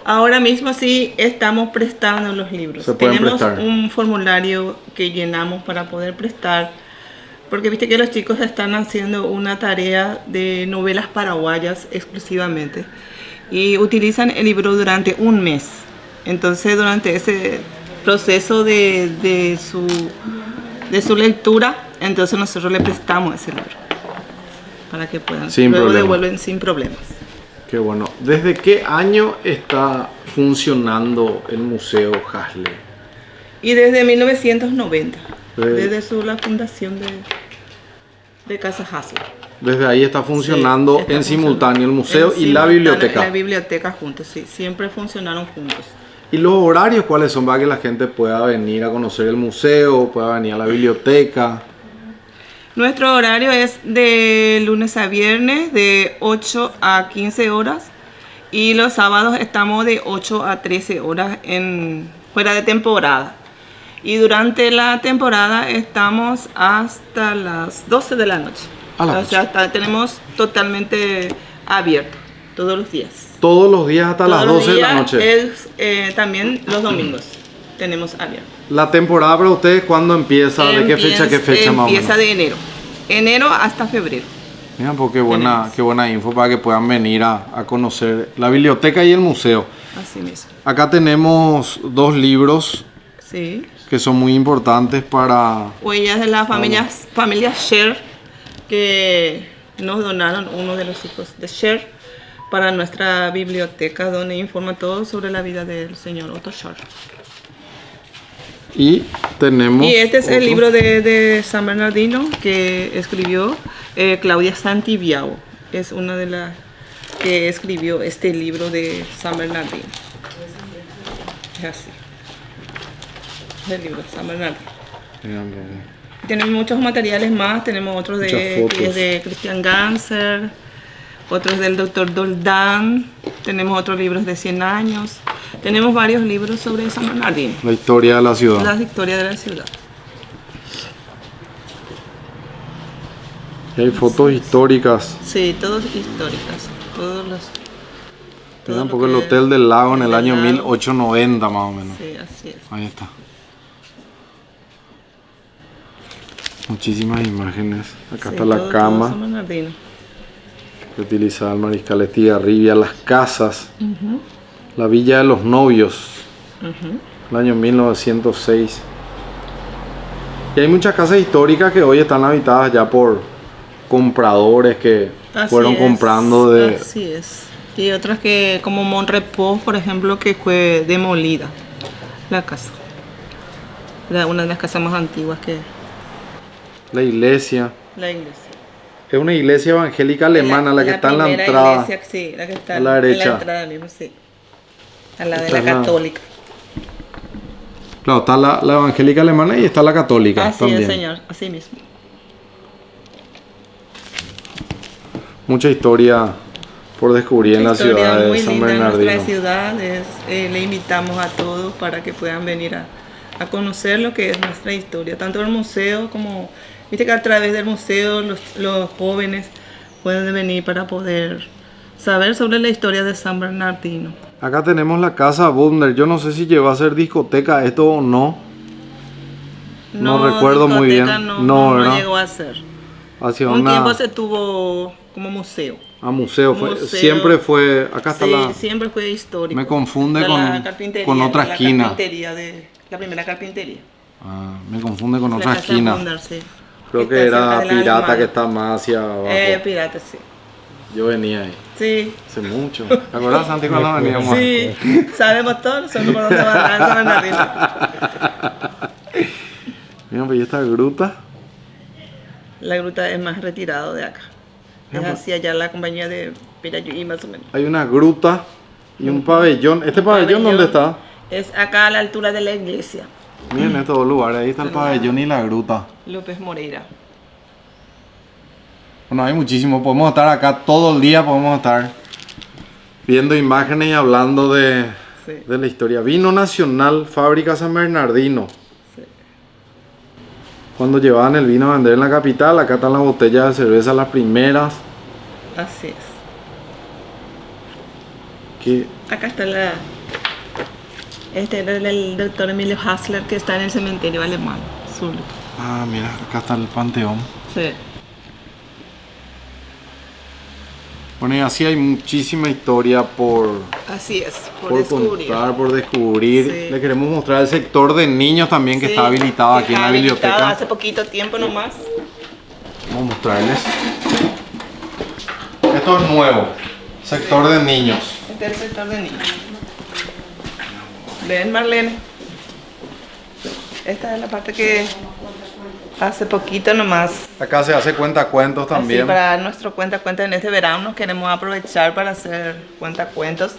Speaker 9: Ahora mismo sí estamos prestando los libros.
Speaker 7: Se pueden
Speaker 9: Tenemos
Speaker 7: prestar.
Speaker 9: un formulario que llenamos para poder prestar, porque viste que los chicos están haciendo una tarea de novelas paraguayas exclusivamente y utilizan el libro durante 1 mes. Entonces durante ese proceso de su lectura, entonces nosotros le prestamos ese libro para que puedan,
Speaker 7: Sin
Speaker 9: luego
Speaker 7: problema.
Speaker 9: devuelven sin problemas.
Speaker 7: Qué bueno. ¿Desde qué año está funcionando el Museo Hasler?
Speaker 9: Y desde 1990,
Speaker 7: Desde-
Speaker 9: desde la fundación de Casa Hasler.
Speaker 7: Desde ahí está funcionando
Speaker 9: Sí, está
Speaker 7: en simultáneo el museo
Speaker 9: En
Speaker 7: y la
Speaker 9: simultáneo,
Speaker 7: biblioteca.
Speaker 9: La biblioteca juntos, sí, siempre funcionaron juntos.
Speaker 7: ¿Y los horarios cuáles son para que la gente pueda venir a conocer el museo, pueda venir a la biblioteca?
Speaker 9: Nuestro horario es de lunes a viernes, de 8 a 15 horas. Y los sábados estamos de 8 a 13 horas fuera de temporada. Y durante la temporada estamos hasta las 12 de la noche.
Speaker 7: A la
Speaker 9: O
Speaker 7: noche.
Speaker 9: sea, tenemos totalmente abierto todos los días.
Speaker 7: Todos los días hasta las
Speaker 9: Todos los
Speaker 7: 12 de la
Speaker 9: días
Speaker 7: noche.
Speaker 9: También los domingos tenemos abierto.
Speaker 7: La temporada para ustedes, ¿cuándo empieza? ¿De qué fecha a qué fecha más o menos?
Speaker 9: Empieza de enero. Enero hasta febrero.
Speaker 7: Mira, pues qué buena info para que puedan venir a conocer la biblioteca y el museo.
Speaker 9: Así mismo.
Speaker 7: Acá tenemos 2 libros
Speaker 9: Sí.
Speaker 7: que son muy importantes para...
Speaker 9: Huellas de la familia Scher, que nos donaron uno de los hijos de Scher para nuestra biblioteca, donde informa todo sobre la vida del señor Otto Scher.
Speaker 7: Y tenemos...
Speaker 9: Y este es el
Speaker 7: otro.
Speaker 9: libro de San Bernardino que escribió Claudia Santibiao. Es una de las que escribió este libro de San Bernardino. Es así. El libro de San Bernardino. Tenemos muchos materiales más. Tenemos otros que es de Christian Ganser, otros del Dr. Doldán. Tenemos otros libros de 100 años. Tenemos varios libros sobre San Bernardino.
Speaker 7: La historia de la ciudad.
Speaker 9: La historia de la ciudad.
Speaker 7: Y hay fotos históricas.
Speaker 9: Sí, todas históricas. Todos los...
Speaker 7: Mira un poco el Hotel del Lago en el año 1890 más o menos.
Speaker 9: Sí, así es.
Speaker 7: Ahí está. Muchísimas imágenes. Acá está la cama
Speaker 9: San Bernardino.
Speaker 7: que utilizaba el mariscal Estigarribia, las casas, la Villa de los Novios, el año 1906. Y hay muchas casas históricas que hoy están habitadas ya por compradores que fueron comprando de...
Speaker 9: Así es. Y otras que, como Monrepos, por ejemplo, que fue demolida la casa. Era una de las casas más antiguas que...
Speaker 7: La iglesia.
Speaker 9: La iglesia.
Speaker 7: Es una iglesia evangélica alemana, la que está en la entrada.
Speaker 9: Iglesia, sí, la que está
Speaker 7: a la derecha.
Speaker 9: En la entrada mismo, sí. A la de la católica.
Speaker 7: Claro, está la evangélica alemana y está la católica
Speaker 9: Así
Speaker 7: también.
Speaker 9: es, señor, así mismo.
Speaker 7: Mucha historia por descubrir en la ciudad de San Bernardino.
Speaker 9: Nuestra ciudad le invitamos a todos para que puedan venir a conocer lo que es nuestra historia, tanto el museo como, viste que a través del museo los jóvenes pueden venir para poder saber sobre la historia de San Bernardino.
Speaker 7: Acá tenemos la casa Bundner. Yo no sé si llegó a ser discoteca esto o no. No recuerdo muy bien.
Speaker 9: No llegó a ser.
Speaker 7: Hacia
Speaker 9: Un tiempo se tuvo como museo.
Speaker 7: Museo. Siempre fue. Acá está
Speaker 9: siempre fue histórico.
Speaker 7: Me confunde con otra esquina.
Speaker 9: La primera carpintería.
Speaker 7: Me confunde con otra esquina.
Speaker 9: Bundner, sí.
Speaker 7: Creo que era Pirata que está más hacia abajo.
Speaker 9: Pirata, sí.
Speaker 7: Yo venía ahí.
Speaker 9: Sí.
Speaker 7: Hace mucho. ¿Te acuerdas, Santi, cuando veníamos?
Speaker 9: Sí, sabemos todos, son por donde va a San Bernardino.
Speaker 7: Mira, pues esta gruta.
Speaker 9: La gruta es más retirado de acá. Es hacia allá la compañía de Pirayuí, más o menos.
Speaker 7: Hay una gruta y un pabellón. ¿Este pabellón dónde está?
Speaker 9: Es acá a la altura de la iglesia.
Speaker 7: Miren estos dos lugares. Ahí está el pabellón y la gruta.
Speaker 9: López Moreira.
Speaker 7: Bueno, hay muchísimo. Podemos estar acá todo el día. Podemos estar viendo imágenes y hablando de la historia. Vino Nacional, Fábrica San Bernardino.
Speaker 9: Sí.
Speaker 7: Cuando llevaban el vino a vender en la capital, acá están las botellas de cerveza, las primeras.
Speaker 9: Así es. Acá está este era el doctor Emilio Hassler, que está en el cementerio alemán, sur.
Speaker 7: Mira, acá está el panteón.
Speaker 9: Sí.
Speaker 7: Bueno, y así hay muchísima historia por
Speaker 9: descubrir.
Speaker 7: Contar, por descubrir.
Speaker 9: Sí.
Speaker 7: Le queremos mostrar el sector de niños también que está habilitado aquí en la biblioteca.
Speaker 9: Hace poquito tiempo nomás.
Speaker 7: Vamos a mostrarles. Esto es nuevo. Sector de niños.
Speaker 9: Este es el sector de niños. Ven, Marlene. Esta es la parte que hace poquito nomás.
Speaker 7: Acá se hace cuentacuentos también.
Speaker 9: Así, para nuestro cuentacuentos en este verano queremos aprovechar para hacer cuentacuentos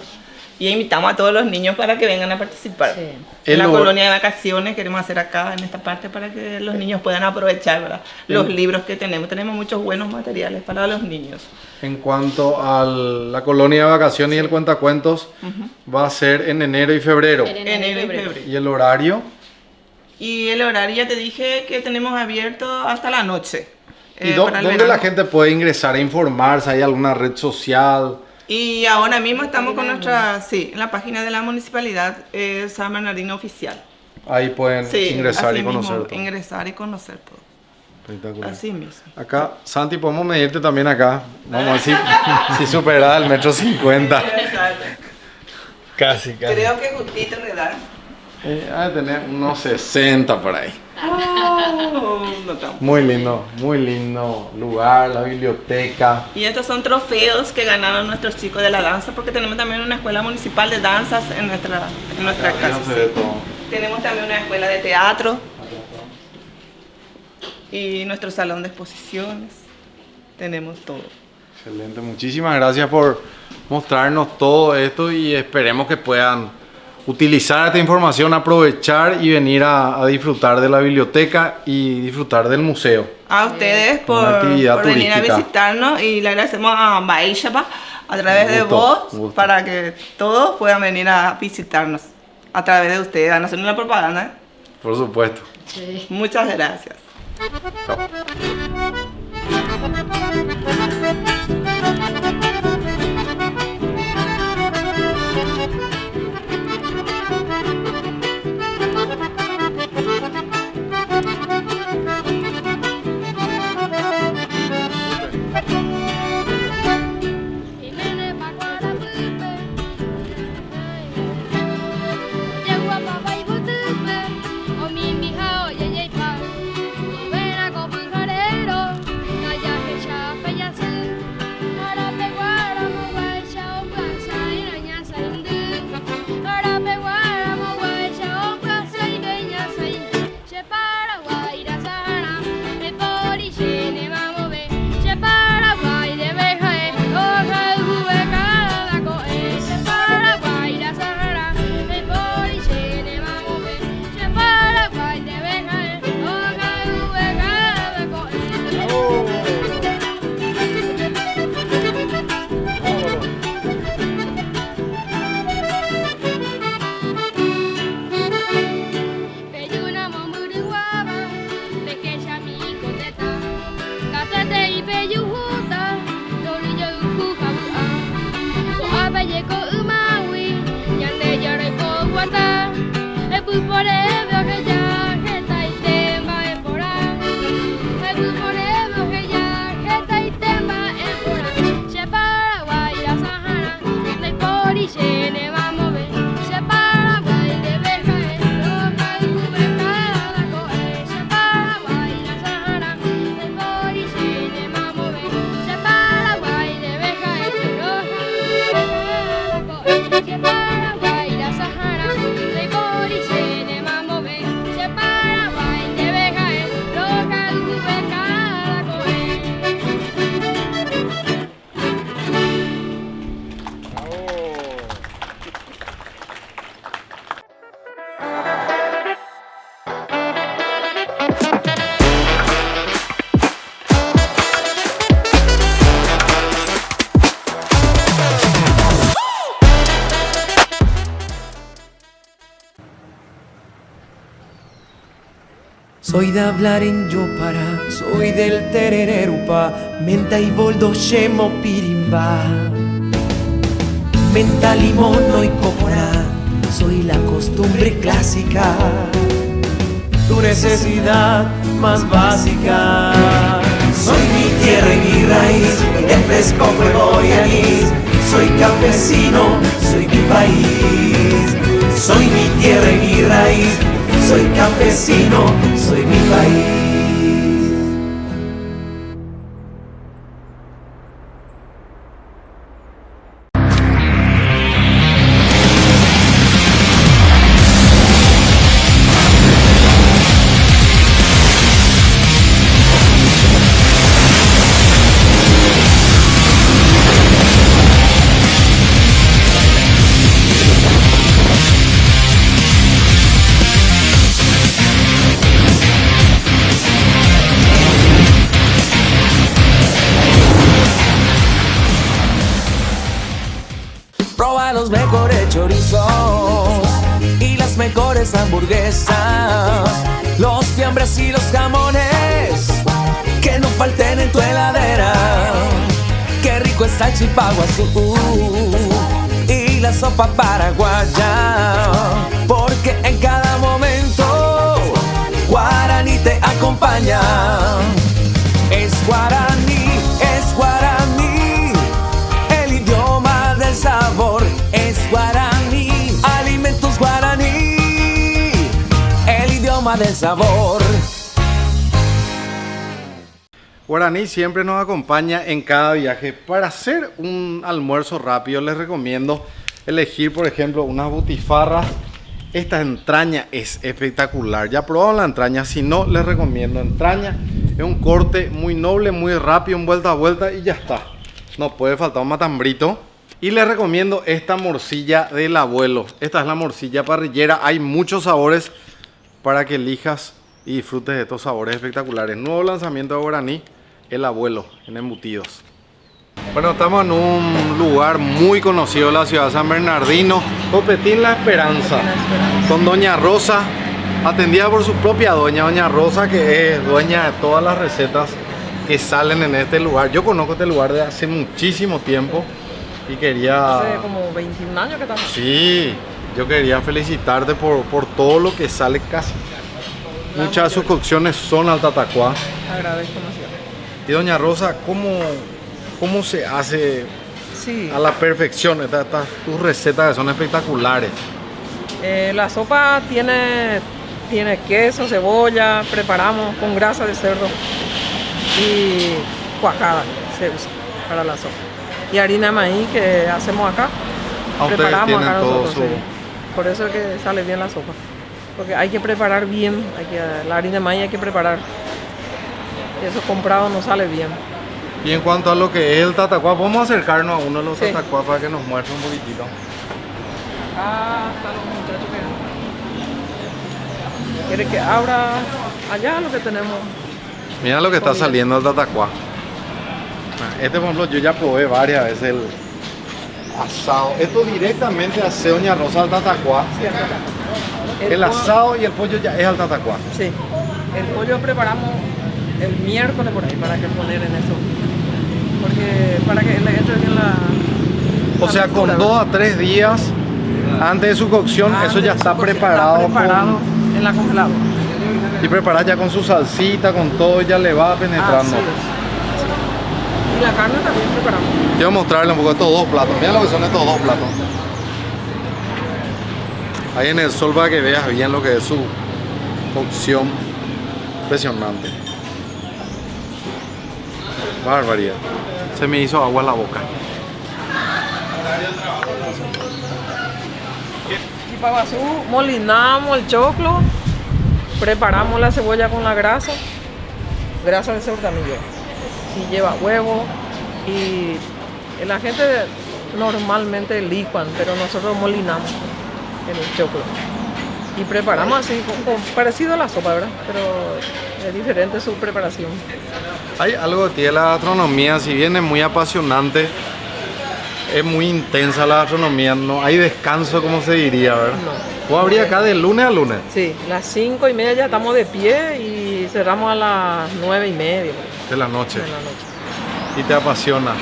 Speaker 9: y invitamos a todos los niños para que vengan a participar. Sí. En la colonia de vacaciones queremos hacer acá en esta parte para que los niños puedan aprovechar, ¿verdad? Los libros que tenemos. Tenemos muchos buenos materiales para los niños.
Speaker 7: En cuanto a la colonia de vacaciones y el cuentacuentos, va a ser en enero y febrero.
Speaker 9: Enero y febrero.
Speaker 7: ¿Y el horario?
Speaker 9: Y el horario ya te dije que tenemos abierto hasta la noche.
Speaker 7: ¿Y dónde la gente puede ingresar a informarse? ¿Hay alguna red social?
Speaker 9: Y ahora mismo estamos con nuestra, en la página de la municipalidad, San Bernardino Oficial.
Speaker 7: Ahí pueden ingresar y conocer todo.
Speaker 9: Ingresar y conocer todo.
Speaker 7: Espectacular.
Speaker 9: Así mismo.
Speaker 7: Acá, Santi, podemos medirte también acá. Vamos a ver si superás el 1,50 m.
Speaker 9: Exacto.
Speaker 7: Casi.
Speaker 9: Creo que justito le da.
Speaker 7: Ha de tener unos 60 por ahí.
Speaker 9: No tanto.
Speaker 7: Muy lindo lugar, la biblioteca.
Speaker 9: Y estos son trofeos que ganaron nuestros chicos de la danza, porque tenemos también una escuela municipal de danzas en nuestra casa.
Speaker 7: Se ve todo.
Speaker 9: Tenemos también una escuela de teatro y nuestro salón de exposiciones. Tenemos todo.
Speaker 7: Excelente, muchísimas gracias por mostrarnos todo esto y esperemos que puedan utilizar esta información, aprovechar y venir a disfrutar de la biblioteca y disfrutar del museo.
Speaker 9: A ustedes por venir a visitarnos y le agradecemos a Baishapa a través de vos para que todos puedan venir a visitarnos a través de ustedes, a hacer una propaganda. ¿Eh?
Speaker 7: Por supuesto.
Speaker 9: Sí. Muchas gracias.
Speaker 7: Chao.
Speaker 1: Soy de hablar en Yopara, soy del terererupa, menta y boldo shemo pirimba. Menta, limón y copora, soy la costumbre clásica, tu necesidad más básica. Soy mi tierra y mi raíz, y de fresco fuego y anís. Soy campesino, soy mi país. Soy mi tierra y mi raíz, soy campesino, soy mi país. Los mejores chorizos y las mejores hamburguesas, los fiambres y los jamones que no falten en tu heladera. Qué rico está el chipaguazú y la sopa paraguaya, porque en cada momento Guaraní te acompaña. suma del sabor.
Speaker 7: Guaraní siempre nos acompaña en cada viaje. Para hacer un almuerzo rápido les recomiendo elegir, por ejemplo, unas butifarras. Esta entraña es espectacular. Ya probaron la entraña, si no les recomiendo entraña. Es un corte muy noble, muy rápido, en vuelta a vuelta y ya está. No puede faltar un matambrito. Y les recomiendo esta morcilla del abuelo. Esta es la morcilla parrillera. Hay muchos sabores para que elijas y disfrutes de estos sabores espectaculares. Nuevo lanzamiento de Guaraní, el abuelo, en embutidos. Bueno, estamos en un lugar muy conocido de la ciudad de San Bernardino, Copetín La Esperanza, con Doña Rosa, atendida por su propia Doña Rosa, que es dueña de todas las recetas que salen en este lugar. Yo conozco este lugar de hace muchísimo tiempo y quería...
Speaker 16: Hace como 21 años que estamos.
Speaker 7: Sí, yo quería felicitarte por todo lo que sale casi. Muchas de sus cocciones son al tatacuá.
Speaker 16: Agradezco demasiado.
Speaker 7: Y Doña Rosa, ¿cómo se hace a la perfección tus recetas que son espectaculares?
Speaker 16: La sopa tiene queso, cebolla, preparamos con grasa de cerdo y cuajada se usa para la sopa. Y harina de maíz que hacemos acá, preparamos acá nosotros. Sí. Por eso es que sale bien la sopa. Porque hay que preparar bien, la harina de maíz hay que preparar. Eso comprado no sale bien.
Speaker 7: Y en cuanto a lo que es el tatacuá, vamos a acercarnos a uno de los tatacuá para que nos muestre un poquitito.
Speaker 16: Ah, están los muchachos que... ¿Quiere que abra allá lo que tenemos?
Speaker 7: Mira lo que está saliendo del tatacuá. Este, por ejemplo, yo ya probé varias veces el asado. Esto directamente hace Doña Rosa al tatacuá.
Speaker 16: Sí,
Speaker 7: el asado y el pollo ya es al tatacuá.
Speaker 16: Sí, el pollo preparamos el miércoles por ahí para que poner en eso. Porque para que le entre bien la...
Speaker 7: O sea, con 2 a 3 días antes de su cocción, eso ya está preparado.
Speaker 16: Está preparado en la congeladora.
Speaker 7: Y preparada ya con su salsita, con todo, ya le va penetrando.
Speaker 16: Y la carne también preparamos.
Speaker 7: Quiero mostrarle un poco estos 2 platos. Mira lo que son estos 2 platos. Ahí en el sol para que veas bien lo que es su cocción. Impresionante. Barbaridad. Se me hizo agua en la boca.
Speaker 16: Y para basú, molinamos el choclo, preparamos la cebolla con la grasa de cerdo también lleva. Y lleva huevo y la gente normalmente licuan, pero nosotros molinamos en el choclo. Y preparamos así, parecido a la sopa, ¿verdad? Pero es diferente su preparación.
Speaker 7: Hay algo que tiene la gastronomía, si bien es muy apasionante, es muy intensa la gastronomía, no hay descanso, como se diría, ¿verdad? No. ¿Vos abrí acá de lunes a lunes?
Speaker 16: Sí, las 5:30 ya estamos de pie y cerramos a las 9:30.
Speaker 7: De la noche. Y te apasiona.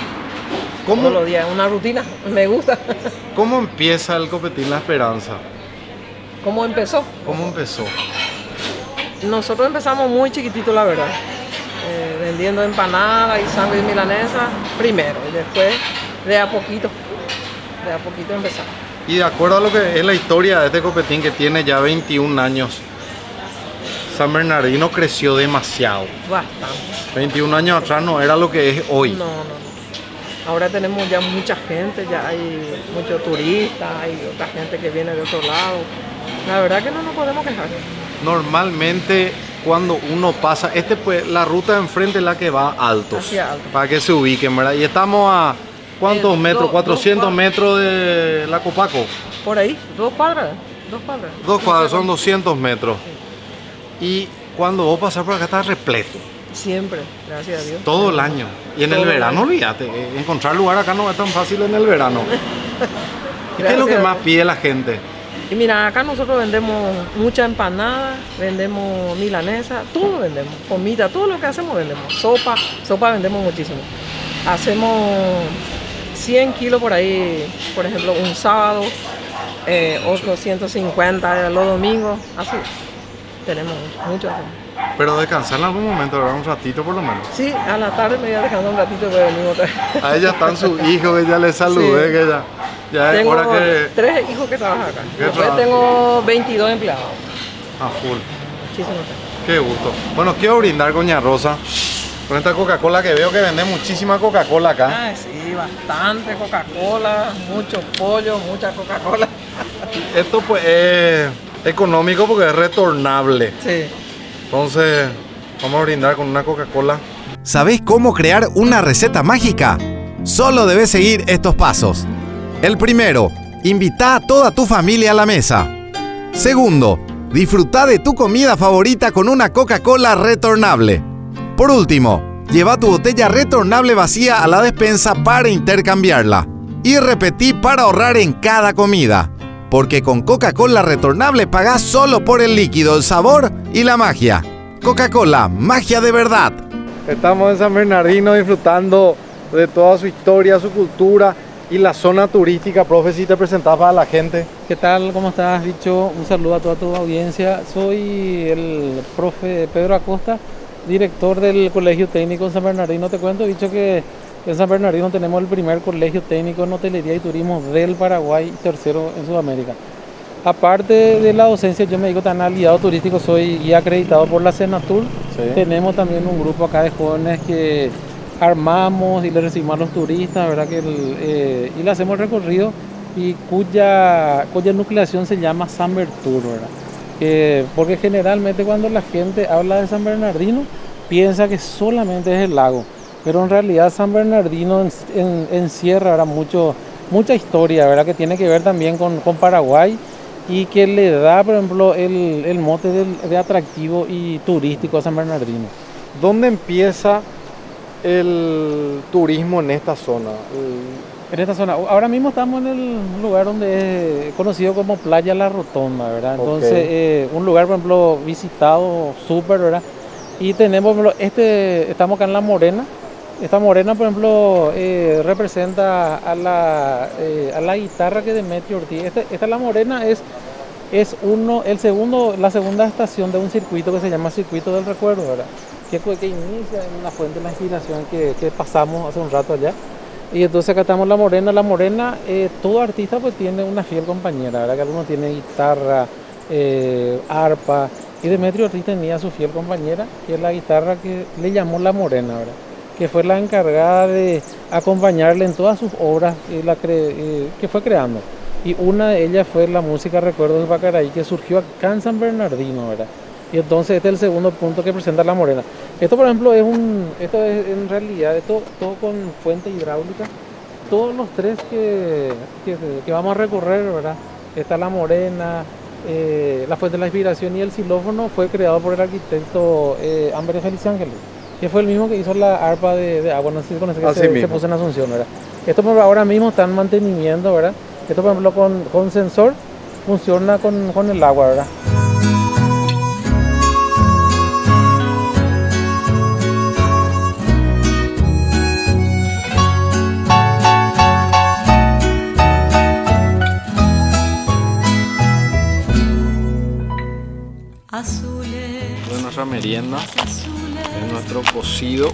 Speaker 16: ¿Cómo? Todos los días, una rutina, me gusta.
Speaker 7: ¿Cómo empieza el Copetín La Esperanza?
Speaker 16: ¿Cómo empezó?
Speaker 7: ¿Cómo empezó?
Speaker 16: Nosotros empezamos muy chiquitito, la verdad. Vendiendo empanadas y sándwich milanesa primero y después de a poquito empezamos.
Speaker 7: Y de acuerdo a lo que es la historia de este Copetín, que tiene ya 21 años, San Bernardino creció demasiado.
Speaker 16: Bastante.
Speaker 7: 21 años atrás no era lo que es hoy.
Speaker 16: No. Ahora tenemos ya mucha gente, ya hay muchos turistas, hay otra gente que viene de otro lado. La verdad que no nos podemos quejar.
Speaker 7: Normalmente cuando uno pasa, pues la ruta de enfrente es la que va altos.
Speaker 16: Hacia alto.
Speaker 7: Para que se ubiquen, ¿verdad? Y estamos a ¿cuántos metros? 400 metros de la Copaco.
Speaker 16: Por ahí, 2 cuadras.
Speaker 7: 2 cuadras, son 200 metros. Y cuando vos pasás por acá está repleto.
Speaker 16: Siempre, gracias a Dios.
Speaker 7: Todo el año. Y en el verano, olvídate, encontrar lugar acá no es tan fácil en el verano. ¿Y qué es lo que más pide la gente?
Speaker 16: Y mira, acá nosotros vendemos mucha empanada, vendemos milanesa, todo vendemos, comida, todo lo que hacemos vendemos. Sopa vendemos muchísimo. Hacemos 100 kilos por ahí, por ejemplo, un sábado, otros 150 los domingos, así. Tenemos mucho.
Speaker 7: Pero descansar en algún momento, ¿verdad? Un ratito por lo menos.
Speaker 16: Sí, a la tarde me voy a descansar un ratito y voy a venir otra vez.
Speaker 7: A ella están sus hijos, que ya les saludé, sí. Que ya es hora que...
Speaker 16: 3 hijos que trabajan acá. Después tengo 22 empleados.
Speaker 7: A full.
Speaker 9: muchísimo té.
Speaker 7: Qué gusto. Bueno, quiero brindar con Doña Rosa con esta Coca-Cola que veo que vende muchísima Coca-Cola acá.
Speaker 16: Ah, sí, bastante Coca-Cola, mucho pollo, mucha Coca-Cola.
Speaker 7: Esto pues es económico porque es retornable.
Speaker 16: Sí.
Speaker 7: Entonces, vamos a brindar con una Coca-Cola.
Speaker 13: ¿Sabés cómo crear una receta mágica? Solo debes seguir estos pasos. El primero, invita a toda tu familia a la mesa. Segundo, disfruta de tu comida favorita con una Coca-Cola retornable. Por último, lleva tu botella retornable vacía a la despensa para intercambiarla. Y repetí para ahorrar en cada comida. Porque con Coca-Cola retornable pagás solo por el líquido, el sabor y la magia. Coca-Cola, magia de verdad.
Speaker 7: Estamos en San Bernardino disfrutando de toda su historia, su cultura y la zona turística. Profe, si te presentás para la gente.
Speaker 17: ¿Qué tal? ¿Cómo estás, Bicho? Un saludo a toda tu audiencia. Soy el profe Pedro Acosta, director del Colegio Técnico en San Bernardino. Te cuento, Bicho, que en San Bernardino tenemos el primer colegio técnico en hotelería y turismo del Paraguay, tercero en Sudamérica. Aparte de la docencia, yo me dedico también al guiado turístico, soy guía acreditado por la Senatur. Sí. Tenemos también un grupo acá de jóvenes que armamos y le recibimos a los turistas, ¿verdad? Y le hacemos el recorrido y cuya nucleación se llama Summer Tour, ¿verdad? Porque generalmente cuando la gente habla de San Bernardino piensa que solamente es el lago, pero en realidad San Bernardino encierra, ¿verdad? Mucha historia, ¿verdad? Que tiene que ver también con Paraguay y que le da, por ejemplo, el mote de atractivo y turístico a San Bernardino.
Speaker 7: ¿Dónde empieza el turismo en esta zona?
Speaker 17: En esta zona, ahora mismo estamos en el lugar donde es conocido como Playa La Rotonda, ¿verdad? Entonces, un lugar, por ejemplo, visitado súper, ¿verdad? Y tenemos, por ejemplo, estamos acá en La Morena. Esta morena, por ejemplo, representa a la guitarra que Demetrio Ortiz. Esta La Morena es la segunda estación de un circuito que se llama Circuito del Recuerdo, ¿verdad? Que inicia en una fuente de la inspiración que pasamos hace un rato allá. Y entonces acá estamos La Morena. La Morena, todo artista pues tiene una fiel compañera, ¿verdad? Que algunos tienen guitarra, arpa. Y Demetrio Ortiz tenía su fiel compañera, que es la guitarra que le llamó La Morena, ¿verdad? Que fue la encargada de acompañarle en todas sus obras que fue creando. Y una de ellas fue la música Recuerdos de Pacaraí, que surgió acá en San Bernardino, ¿verdad? Y entonces este es el segundo punto que presenta La Morena. Esto, por ejemplo, esto es en realidad todo con fuente hidráulica. Todos los tres que vamos a recorrer, ¿verdad? Está La Morena, la fuente de la inspiración y el xilófono fue creado por el arquitecto Amber Feliz Ángeles, que fue el mismo que hizo la arpa de agua, no sé si conoces, que se puso en Asunción, ¿verdad? Esto por ahora mismo está en mantenimiento, ¿verdad? Esto, por ejemplo, con sensor funciona con el agua, ¿verdad?
Speaker 7: De nuestra merienda es nuestro cocido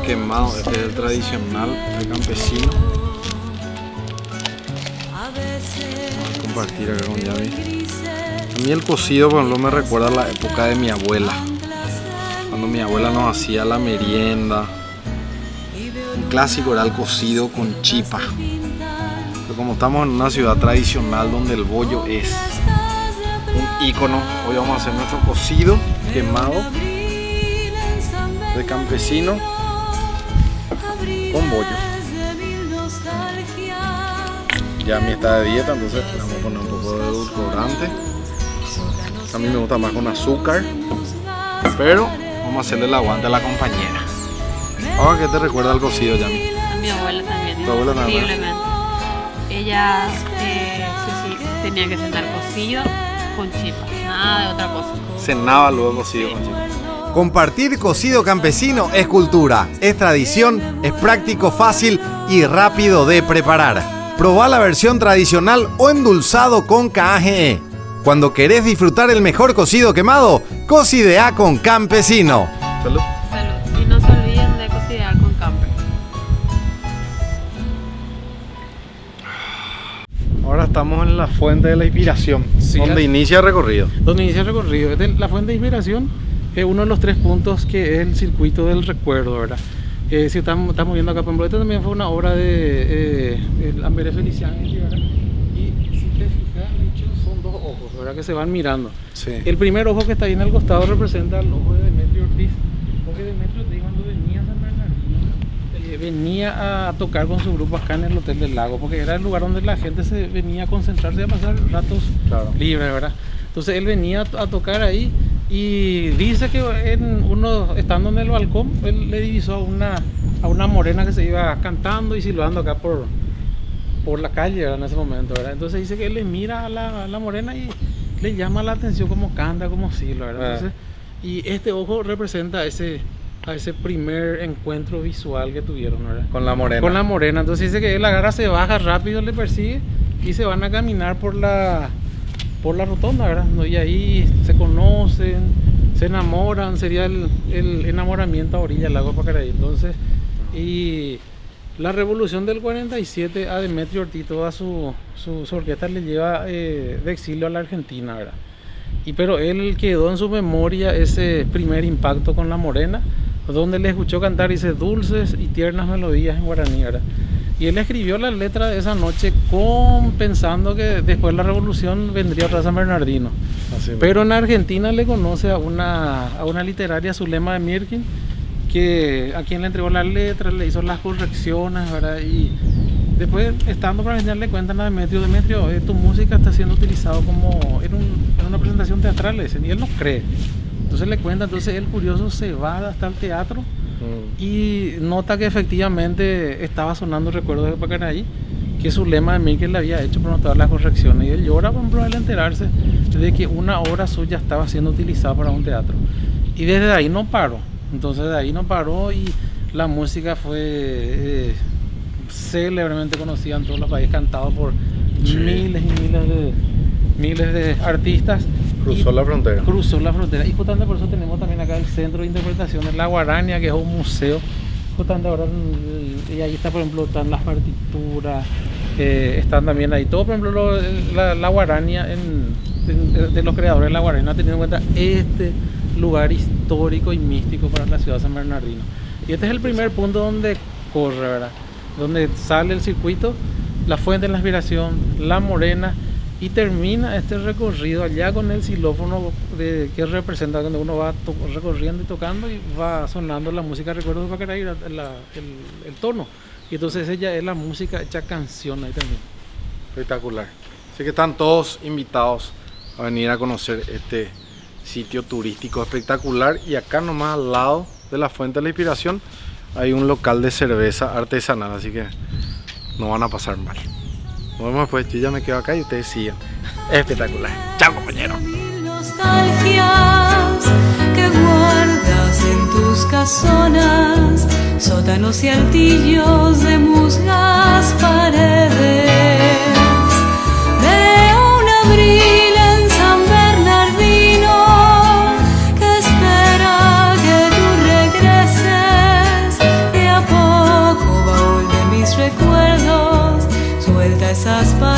Speaker 7: quemado. Este es el tradicional, el campesino. Vamos a compartir acá con Yavi. A mí el cocido, por ejemplo, me recuerda a la época de mi abuela, cuando mi abuela nos hacía la merienda. Un clásico era el cocido con chipa. Pero como estamos en una ciudad tradicional donde el bollo es un ícono, hoy vamos a hacer nuestro cocido quemado de campesino con bollo. Ya mi está de dieta, entonces le vamos a poner un poco de edulcorante. A mí me gusta más con azúcar, pero vamos a hacerle el aguante a la compañera. Ahora, ¿qué te recuerda al cocido, Yami?
Speaker 12: A mi abuela también.
Speaker 7: ¿Tu abuela también?
Speaker 12: Increíblemente. Ella tenía que cenar cocido con chipa, nada de otra cosa.
Speaker 7: Cenaba luego cocido con chipa.
Speaker 13: Compartir cocido campesino es cultura, es tradición, es práctico, fácil y rápido de preparar. Probá la versión tradicional o endulzado con KGE. Cuando querés disfrutar el mejor cocido quemado, cocidea con Campesino.
Speaker 7: Salud.
Speaker 12: Salud. Y no se olviden de cocidear con Camper.
Speaker 7: Ahora Ahora estamos en la Fuente de la Inspiración,
Speaker 17: Sí,
Speaker 7: donde inicia el recorrido.
Speaker 17: Donde inicia el recorrido. La Fuente de Inspiración es uno de los 3 puntos que es el circuito del recuerdo, ¿verdad? Si estamos viendo acá, por ejemplo, esta también fue una obra de Amberé Feliciani, ¿verdad? Y si te fijas, de hecho, son 2 ojos, ¿verdad? Que se van mirando.
Speaker 7: Sí.
Speaker 17: El primer ojo que está ahí en el costado representa el ojo de Demetrio Ortiz, porque Demetrio Ortiz cuando venía a San Bernardino, venía a tocar con su grupo acá en el Hotel del Lago, porque era el lugar donde la gente se venía a concentrarse y a pasar ratos libres, ¿verdad? Entonces él venía a tocar ahí y dice que estando en el balcón, él le divisó a una morena que se iba cantando y silbando acá por la calle, ¿verdad? En ese momento, ¿verdad? Entonces dice que él le mira a la morena y le llama la atención cómo canta, cómo silba, ¿verdad? Entonces, y este ojo representa a ese primer encuentro visual que tuvieron, ¿verdad?
Speaker 7: Con la morena.
Speaker 17: Con la morena. Entonces dice que él agarra, se baja rápido, le persigue y se van a caminar por la rotonda, ¿verdad? Y ahí se conocen, se enamoran, sería el enamoramiento a orilla del lago Pacaraí. Entonces, y la revolución del 47 a Demetrio Ortiz, toda su orquesta le lleva de exilio a la Argentina, ¿verdad? Pero él quedó en su memoria ese primer impacto con la morena, donde le escuchó cantar, dice, dulces y tiernas melodías en guaraní, ¿verdad? Y él escribió la letra de esa noche pensando que después de la revolución vendría otra San Bernardino. Pero en Argentina le conoce a una literaria, Zulema de Mirkin, a quien le entregó la letra, le hizo las correcciones, ¿verdad? Y después, estando para Argentina, le cuentan a Demetrio, tu música está siendo utilizado como en una presentación teatral, le dicen, y él no cree. Entonces le cuenta, entonces el curioso se va hasta el teatro y nota que efectivamente estaba sonando Recuerdos de Pacaraí, que Zulema de Mirkin le había hecho, pero no todas las correcciones, y él llora por ejemplo al enterarse de que una obra suya estaba siendo utilizada para un teatro, y desde ahí no paró. Entonces de ahí no paró y la música fue célebremente conocida en todos los países, cantado por miles y miles de artistas.
Speaker 7: Cruzó la frontera.
Speaker 17: Y justamente por eso tenemos también acá el Centro de Interpretación de la Guarania, que es un museo. Justamente ahora, y ahí está, por ejemplo, están las partituras, están también ahí todo, por ejemplo, la Guarania, de los creadores de la Guarania, teniendo en cuenta este lugar histórico y místico para la ciudad de San Bernardino. Y este es el primer punto donde corre, ¿verdad? Donde sale el circuito, la Fuente de la Inspiración, la Morena, y termina este recorrido allá con el xilófono que representa cuando uno va recorriendo y tocando y va sonando la música Recuerdos de Pacaraí, el tono. Y entonces ella es la música hecha canción ahí también.
Speaker 7: Espectacular. Así que están todos invitados a venir a conocer este sitio turístico espectacular, y acá nomás al lado de la Fuente de la Inspiración hay un local de cerveza artesanal, así que no van a pasar mal. Nos vemos después, yo ya me quedo acá y ustedes sigan. Espectacular. Chao, compañero.
Speaker 18: Nostalgias que guardas en tus casonas, sótanos y altillos de musgas paredes. De un abril en San Bernardino que espera que tú regreses. De a poco, baúl de mis recuerdos, suelta esas palabras